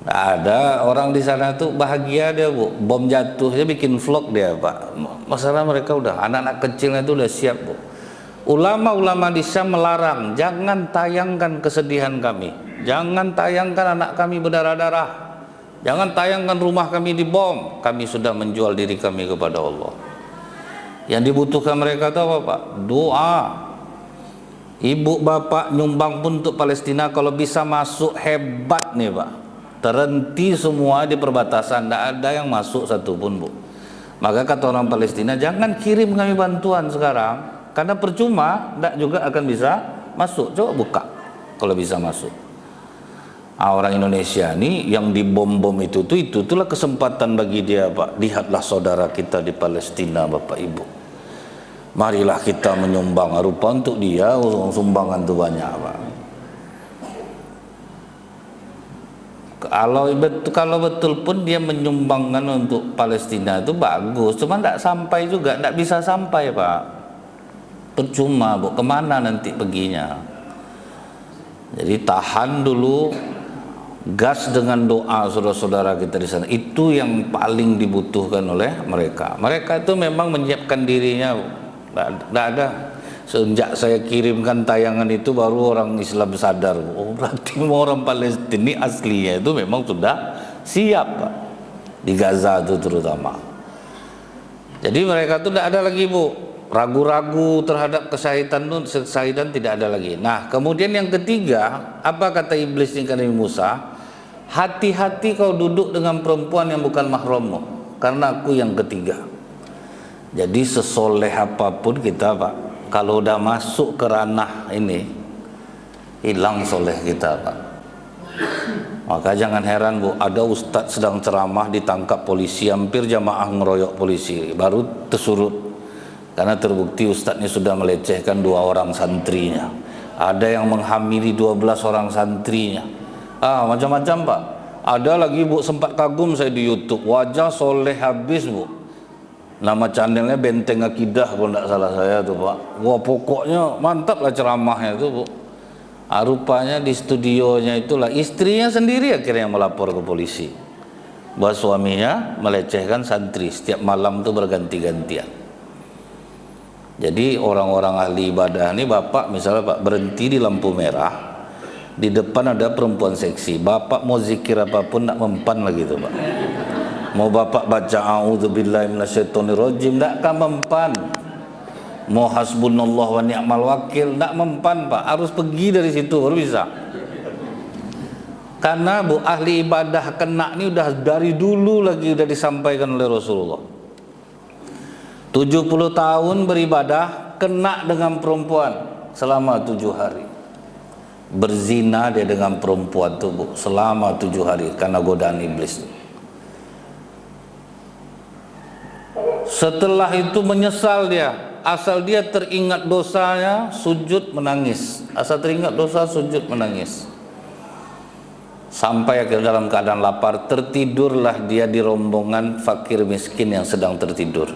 Ada orang di sana tuh bahagia dia Bu, bom jatuh dia bikin vlog dia Pak. Masalah mereka udah, anak-anak kecilnya itu udah siap Bu. Ulama-ulama di Syam melarang, jangan tayangkan kesedihan kami, jangan tayangkan anak kami berdarah-darah, jangan tayangkan rumah kami dibom. Kami sudah menjual diri kami kepada Allah. Yang dibutuhkan mereka itu apa Pak? Doa. Ibu bapak nyumbang pun untuk Palestina, kalau bisa masuk hebat nih Pak. Terhenti semua di perbatasan, tidak ada yang masuk satupun Bu. Maka kata orang Palestina, jangan kirim kami bantuan sekarang, karena percuma, tidak juga akan bisa masuk. Coba buka kalau bisa masuk. Orang Indonesia ini yang dibom-bom itulah kesempatan bagi dia Pak. Lihatlah saudara kita di Palestina Bapak Ibu. Marilah kita menyumbang, rupa untuk dia sumbangan itu banyak Pak. Kalau betul pun dia menyumbangkan untuk Palestina itu bagus, cuma tidak sampai juga, tidak bisa sampai Pak. Percuma Bu, kemana nanti perginya? Jadi tahan dulu, gas dengan doa saudara-saudara kita di sana. Itu yang paling dibutuhkan oleh mereka. Mereka itu memang menyiapkan dirinya, tidak ada. Sejak saya kirimkan tayangan itu baru orang Islam sadar, oh berarti orang Palestina ini aslinya itu memang sudah siap Pak. Di Gaza itu terutama. Jadi mereka itu tidak ada lagi Bu, ragu-ragu terhadap kesahidan tidak ada lagi. Nah kemudian yang ketiga, apa kata iblis ini kepada Musa? Hati-hati kau duduk dengan perempuan yang bukan mahrammu, karena aku yang ketiga. Jadi sesoleh apapun kita Pak, kalau udah masuk ke ranah ini, hilang soleh kita Pak. Maka jangan heran Bu, ada ustadz sedang ceramah ditangkap polisi, hampir jamaah ngeroyok polisi, baru tersurut karena terbukti ustadznya sudah melecehkan 2 orang santrinya. Ada yang menghamili 12 orang santrinya. Macam-macam Pak. Ada lagi Bu, sempat kagum saya di YouTube, wajah soleh habis Bu. Nama channelnya Benteng Akidah kalau tidak salah saya tuh Pak. Wah pokoknya mantap lah ceramahnya itu Bu. Rupanya di studionya itulah istrinya sendiri akhirnya melapor ke polisi bahwa suaminya melecehkan santri, setiap malam tuh berganti-gantian. Jadi orang-orang ahli ibadah ini Bapak misalnya Pak berhenti di lampu merah, di depan ada perempuan seksi, Bapak mau zikir apapun tidak mempan lagi tuh Pak. Mau Bapak baca a'udzubillahi minasyaitonirrajim tidak akan mempan. Mau hasbunallah wa ni'mal wakil tidak mempan Pak, harus pergi dari situ baru bisa. Karena Bu ahli ibadah kena ini udah dari dulu lagi udah disampaikan oleh Rasulullah. 70 tahun beribadah kena dengan perempuan selama 7 hari. Berzina dia dengan perempuan tuh Bu selama 7 hari karena godaan iblis. Setelah itu menyesal dia, asal dia teringat dosanya sujud menangis, asal teringat dosa sujud menangis. Sampai akhirnya dalam keadaan lapar tertidurlah dia di rombongan fakir miskin yang sedang tertidur.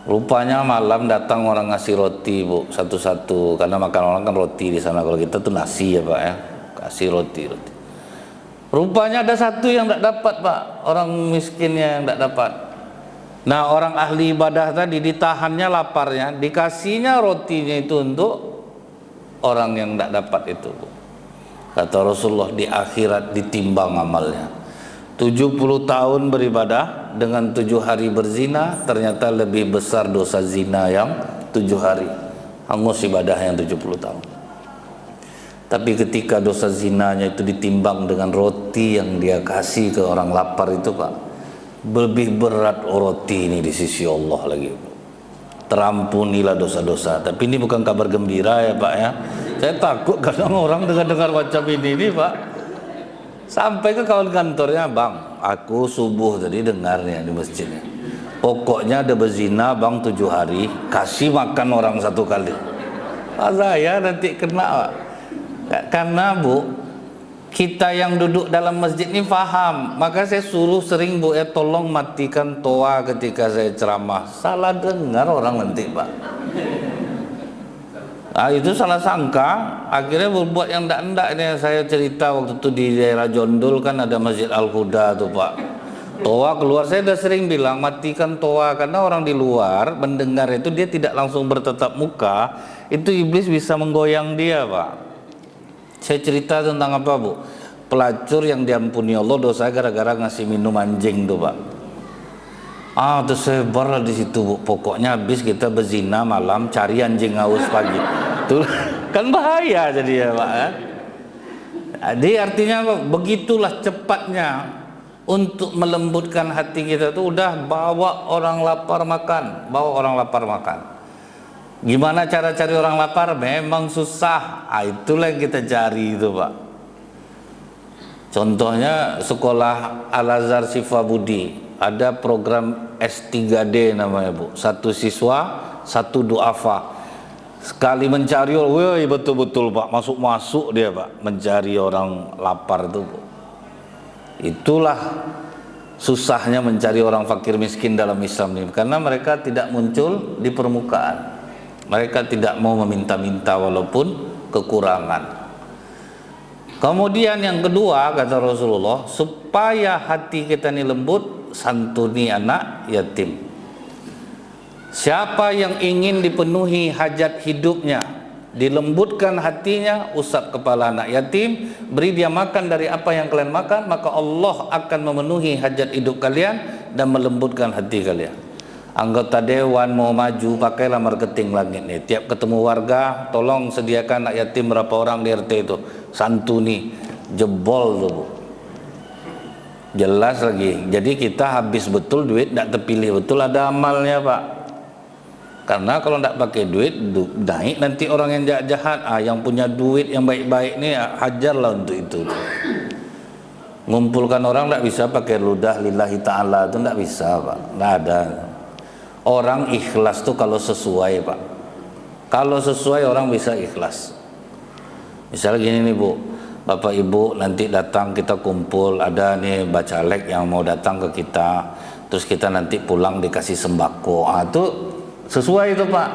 Rupanya malam datang orang ngasih roti Bu satu-satu, karena makan orang kan roti di sana, kalau kita tuh nasi ya Pak ya, kasih roti. Rupanya ada satu yang tidak dapat Pak, orang miskinnya yang tidak dapat. Nah orang ahli ibadah tadi ditahannya laparnya, dikasihnya rotinya itu untuk orang yang tidak dapat itu Bu. Kata Rasulullah di akhirat ditimbang amalnya. 70 tahun beribadah dengan 7 hari berzina, ternyata lebih besar dosa zina yang 7 hari, hangus ibadah yang 70 tahun. Tapi ketika dosa zinanya itu ditimbang dengan roti yang dia kasih ke orang lapar itu Pak, lebih berat roti ini di sisi Allah lagi. Terampunilah dosa-dosa. Tapi ini bukan kabar gembira ya Pak ya. Saya takut kadang orang dengar macam ini Pak, sampai ke kawan kantornya, Bang aku subuh tadi dengarnya di masjidnya, pokoknya ada berzina Bang 7 hari, kasih makan orang 1 kali. Saya nanti kena Pak. Karena Bu kita yang duduk dalam masjid ini paham, maka saya suruh sering Bu tolong matikan toa ketika saya ceramah, salah dengar orang nanti Pak. Nah, itu salah sangka, akhirnya berbuat yang enggak ini. Saya cerita waktu itu di daerah Jondol kan ada Masjid Al-Huda tuh Pak, toa keluar, saya udah sering bilang matikan toa, karena orang di luar mendengar itu dia tidak langsung bertatap muka, itu iblis bisa menggoyang dia Pak. Saya cerita tentang apa Bu, pelacur yang diampuni Allah dosa gara-gara ngasih minum anjing tuh Pak. Tersebar lah di situ Bu. Pokoknya habis kita berzina malam cari anjing haus pagi. Tuh kan bahaya jadi ya Pak ya. Jadi artinya begitulah cepatnya untuk melembutkan hati kita tuh udah bawa orang lapar makan, bawa orang lapar makan. Gimana cara cari orang lapar? Memang susah. Itulah yang kita cari itu Pak. Contohnya sekolah Al-Azhar Syifa Budi, ada program S3D namanya Bu, 1 siswa 1 duafa. Sekali mencari, woi betul-betul Pak, masuk-masuk dia Pak, mencari orang lapar itu Bu. Itulah susahnya mencari orang fakir miskin dalam Islam ini, karena mereka tidak muncul di permukaan. Mereka tidak mau meminta-minta walaupun kekurangan. Kemudian yang kedua kata Rasulullah, supaya hati kita ini lembut, santuni anak yatim. Siapa yang ingin dipenuhi hajat hidupnya, dilembutkan hatinya, usap kepala anak yatim, beri dia makan dari apa yang kalian makan, maka Allah akan memenuhi hajat hidup kalian dan melembutkan hati kalian. Anggota dewan mau maju, pakailah marketing langit nih. Tiap ketemu warga, tolong sediakan anak yatim berapa orang di RT itu, santuni. Jebol tuh Bu, jelas lagi. Jadi kita habis betul duit, tidak terpilih betul, ada amalnya Pak. Karena kalau tidak pakai duit, naik nanti orang yang jahat-jahat. Yang punya duit yang baik-baik ini hajarlah untuk itu. Ngumpulkan orang tidak bisa pakai ludah lillahi ta'ala, itu tidak bisa Pak, tidak ada. Orang ikhlas tuh kalau sesuai Pak. Kalau sesuai orang bisa ikhlas. Misalnya gini nih Bu, Bapak Ibu nanti datang kita kumpul, ada nih bacalek yang mau datang ke kita, terus kita nanti pulang dikasih sembako. Itu sesuai itu Pak.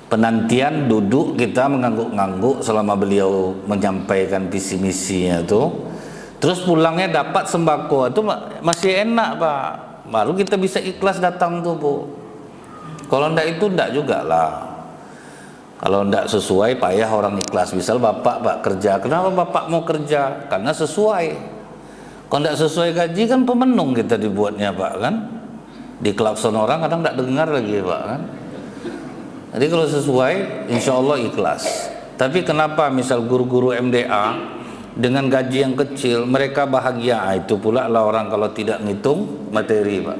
Penantian duduk kita mengangguk-ngangguk selama beliau menyampaikan visi misinya itu. Terus pulangnya dapat sembako, itu masih enak Pak. Baru kita bisa ikhlas datang tuh Bu. Kalau ndak itu ndak juga lah. Kalau ndak sesuai payah orang ikhlas. Misal Bapak kerja, kenapa Bapak mau kerja? Karena sesuai. Kalau ndak sesuai gaji kan pemenung kita dibuatnya Pak kan. Di klakson orang kadang ndak dengar lagi Pak kan. Jadi kalau sesuai insya Allah ikhlas. Tapi kenapa misal guru-guru MDA dengan gaji yang kecil mereka bahagia? Itu pula lah orang kalau tidak ngitung materi Pak.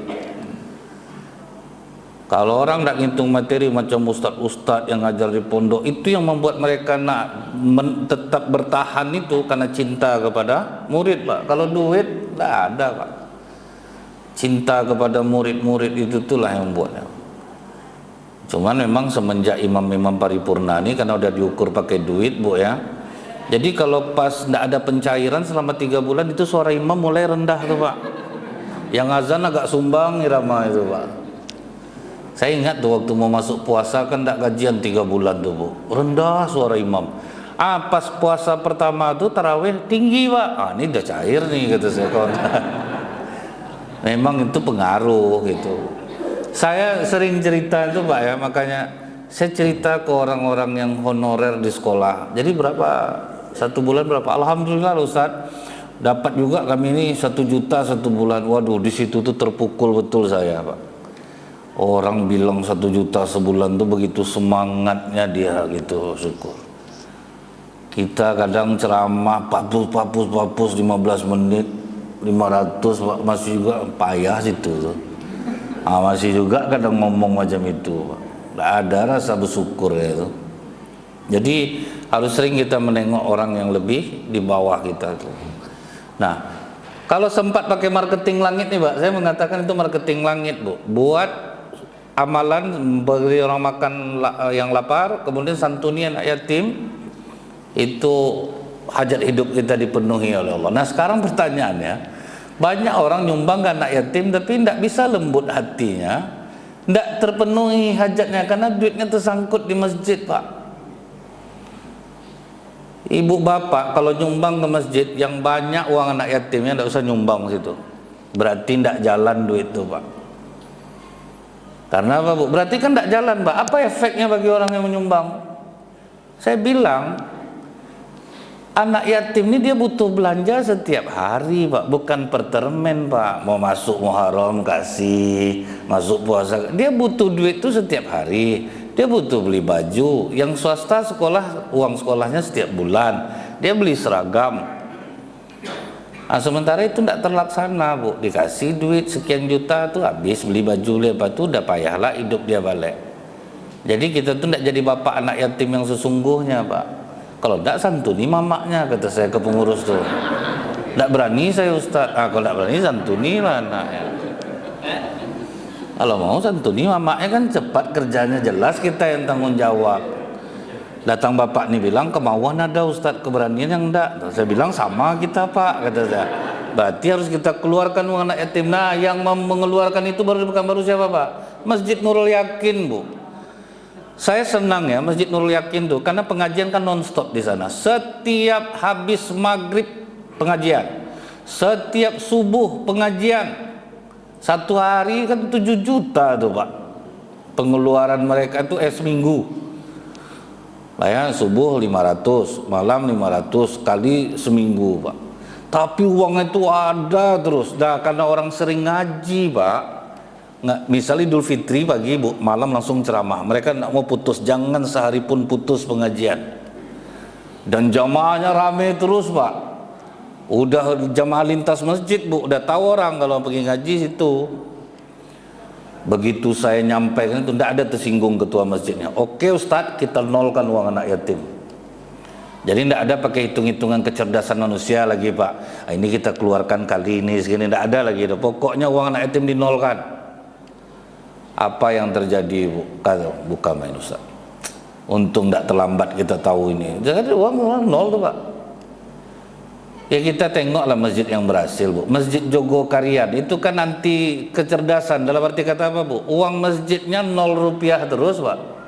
Kalau orang tidak ngitung materi macam ustadz-ustadz yang ngajar di pondok, itu yang membuat mereka nak tetap bertahan itu karena cinta kepada murid Pak. Kalau duit tidak ada Pak. Cinta kepada murid-murid itu itulah yang membuatnya. Cuman memang semenjak imam-imam paripurna ini karena udah diukur pakai duit Bu ya. Jadi kalau pas tidak ada pencairan selama 3 bulan itu suara imam mulai rendah tuh Pak. Yang azan agak sumbang irama itu Pak. Saya ingat tuh waktu mau masuk puasa kan tidak gajian 3 bulan tuh Bu. Rendah suara imam. Pas puasa pertama tuh tarawih tinggi Pak. Ini udah cair nih kata saya kawan. Memang itu pengaruh gitu. Saya sering cerita itu Pak ya, makanya saya cerita ke orang-orang yang honorer di sekolah. Jadi berapa? 1 bulan berapa? Alhamdulillah Ustaz, dapat juga kami ini 1 juta 1 bulan. Waduh, di situ tuh terpukul betul saya Pak. Orang bilang 1 juta sebulan tuh begitu semangatnya dia gitu, syukur. Kita kadang ceramah papus 15 menit 500 Pak, masih juga payah situ tuh. Masih juga kadang ngomong macam itu Pak. Tidak ada rasa bersyukur ya itu. Jadi harus sering kita menengok orang yang lebih di bawah kita tuh. Nah, kalau sempat pakai marketing langit nih Pak, saya mengatakan itu marketing langit Bu. Buat amalan beri orang makan yang lapar, kemudian santuni anak yatim, itu hajat hidup kita dipenuhi oleh Allah. Nah sekarang pertanyaannya, banyak orang nyumbang ke anak yatim tapi tidak bisa lembut hatinya, tidak terpenuhi hajatnya karena duitnya tersangkut di masjid Pak. Ibu bapak kalau nyumbang ke masjid yang banyak uang anak yatimnya tidak usah nyumbang situ. Berarti tidak jalan duit itu Pak. Karena apa Bu? Berarti kan tidak jalan Pak. Apa efeknya bagi orang yang menyumbang? Saya bilang anak yatim ini dia butuh belanja setiap hari Pak, bukan per termen Pak. Mau masuk Muharram kasih, masuk puasa, dia butuh duit itu setiap hari. Dia butuh beli baju. Yang swasta sekolah, uang sekolahnya setiap bulan. Dia beli seragam. Nah, sementara itu tidak terlaksana Bu. Dikasih duit sekian juta tuh habis beli baju, lepas itu udah payahlah hidup dia balik. Jadi kita tuh tidak jadi bapak anak yatim yang sesungguhnya Pak. Kalau tidak santuni mamaknya, kata saya ke pengurus tuh. Tidak berani saya Ustaz. Kalau tidak berani santuni lah anaknya. Kalau mau santuni mamanya kan cepat, kerjanya jelas, kita yang tanggung jawab. Datang bapak nih bilang kemauan ada Ustadz, keberanian yang enggak. Saya bilang sama kita Pak, kata saya. Berarti harus kita keluarkan uang anak yatim. Nah, yang mengeluarkan itu bukan baru siapa Pak? Masjid Nurul Yakin Bu. Saya senang ya Masjid Nurul Yakin tuh, karena pengajian kan nonstop di sana. Setiap habis maghrib pengajian, setiap subuh pengajian. Satu hari kan 7 juta tuh Pak. Pengeluaran mereka itu seminggu. Bayang subuh 500, malam 500 kali seminggu Pak. Tapi uangnya itu ada terus. Dah karena orang sering ngaji Pak. Nggak, misalnya Idul Fitri pagi Bu, malam langsung ceramah. Mereka nggak mau putus, jangan sehari pun putus pengajian. Dan jamaahnya rame terus Pak. Udah jamaah lintas masjid Bu, udah tahu orang kalau pergi ngaji situ. Begitu saya nyampaikan itu tidak ada tersinggung ketua masjidnya. Oke Ustadz, kita nolkan uang anak yatim. Jadi tidak ada pakai hitung-hitungan kecerdasan manusia lagi Pak. Nah, ini kita keluarkan kali ini segini, tidak ada lagi. Pokoknya uang anak yatim dinolkan. Apa yang terjadi Bu? Bukan main Ustadz. Untung tidak terlambat kita tahu ini. Jadi uang nol tuh Pak. Ya kita tengoklah masjid yang berhasil Bu. Masjid Jogokarian itu kan anti kecerdasan. Dalam arti kata apa Bu? Uang masjidnya 0 rupiah terus Pak.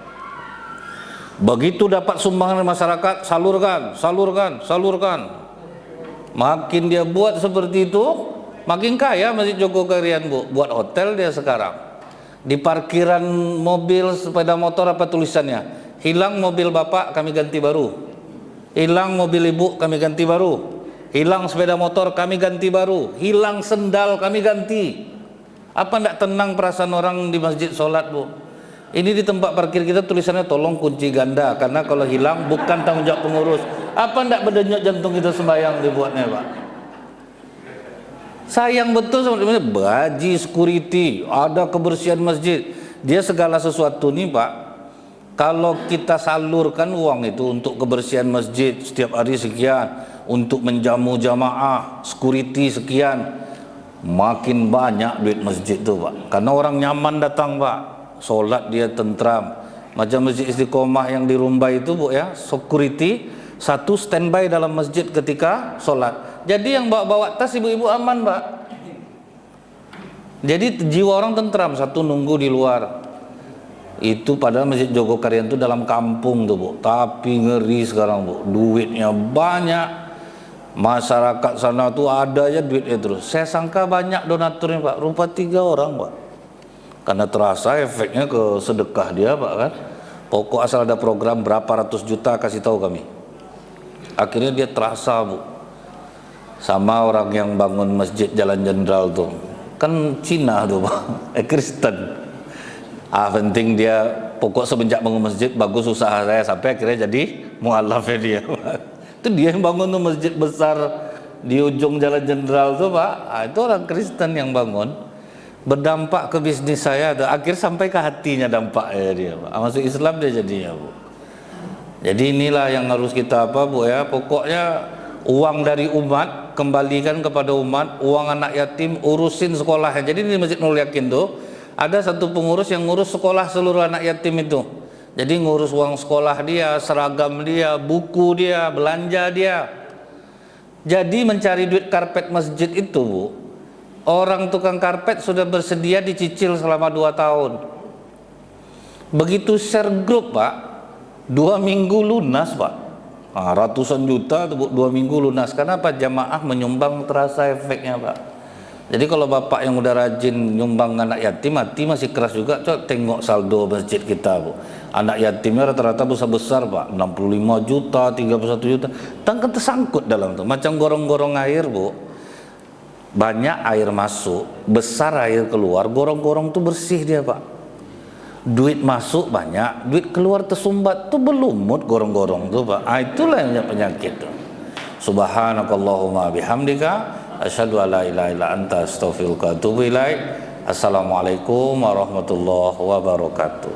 Begitu dapat sumbangan dari masyarakat, salurkan. Makin dia buat seperti itu, makin kaya Masjid Jogokarian Bu. Buat hotel dia sekarang. Di parkiran mobil sepeda motor apa tulisannya? Hilang mobil bapak kami ganti baru. Hilang mobil ibu kami ganti baru. Hilang sepeda motor kami ganti baru. Hilang sendal kami ganti. Apa enggak tenang perasaan orang di masjid sholat Bu? Ini di tempat parkir kita tulisannya tolong kunci ganda, karena kalau hilang bukan tanggung jawab pengurus. Apa enggak berdenyut jantung kita sembahyang dibuatnya Pak? Sayang betul sebenarnya. Baji security, ada kebersihan masjid. Dia segala sesuatu nih Pak. Kalau kita salurkan uang itu untuk kebersihan masjid setiap hari sekian, untuk menjamu jamaah, security sekian, makin banyak duit masjid itu Pak. Karena orang nyaman datang Pak, sholat dia tentram. Macam Masjid Istiqomah yang di Rumbai itu Bu ya, security satu standby dalam masjid ketika sholat. Jadi yang bawa-bawa tas ibu-ibu aman Pak. Jadi jiwa orang tentram, satu nunggu di luar. Itu padahal Masjid Jogokarian itu dalam kampung tuh Bu, tapi ngeri sekarang Bu, duitnya banyak. Masyarakat sana tuh ada aja duitnya terus. Saya sangka banyak donaturnya Pak, rupa 3 orang Pak. Karena terasa efeknya ke sedekah dia Pak kan. Pokok asal ada program berapa ratus juta kasih tahu kami. Akhirnya dia terasa Bu. Sama orang yang bangun masjid Jalan Jenderal tuh, kan Cina tuh Pak, Kristen. Penting dia pokok semenjak bangun masjid bagus usaha saya sampai akhirnya jadi mualafnya dia Pak. Itu dia yang bangun tuh masjid besar di ujung Jalan Jenderal tuh Pak. Itu orang Kristen yang bangun, berdampak ke bisnis saya tuh. Akhir sampai ke hatinya dampaknya dia Pak. Masuk Islam dia jadinya Bu. Jadi inilah yang harus kita apa Bu ya. Pokoknya uang dari umat kembalikan kepada umat, uang anak yatim urusin sekolahnya. Jadi di Masjid Nurul Yakin tuh ada satu pengurus yang ngurus sekolah seluruh anak yatim itu. Jadi ngurus uang sekolah dia, seragam dia, buku dia, belanja dia. Jadi mencari duit karpet masjid itu Bu, orang tukang karpet sudah bersedia dicicil selama 2 tahun. Begitu share grup Pak, 2 minggu lunas Pak. Ratusan juta tuh 2 minggu lunas. Karena apa? Jamaah menyumbang, terasa efeknya Pak. Jadi kalau bapak yang udah rajin nyumbang anak yatim, hati masih keras juga. Coba tengok saldo masjid kita Bu. Anak yatimnya rata-rata besar-besar Pak, 65 juta, 31 juta. Kan tersangkut dalam tuh, macam gorong-gorong air Bu. Banyak air masuk, besar air keluar, gorong-gorong tuh bersih dia Pak. Duit masuk banyak, duit keluar tersumbat tuh belumut gorong-gorong tuh Pak. Itulah yang penyakit tuh. Subhanakallahumma bihamdika asyhadu an la ilaha illa anta astaghfiruka wa atubu ilaik. Assalamualaikum warahmatullahi wabarakatuh.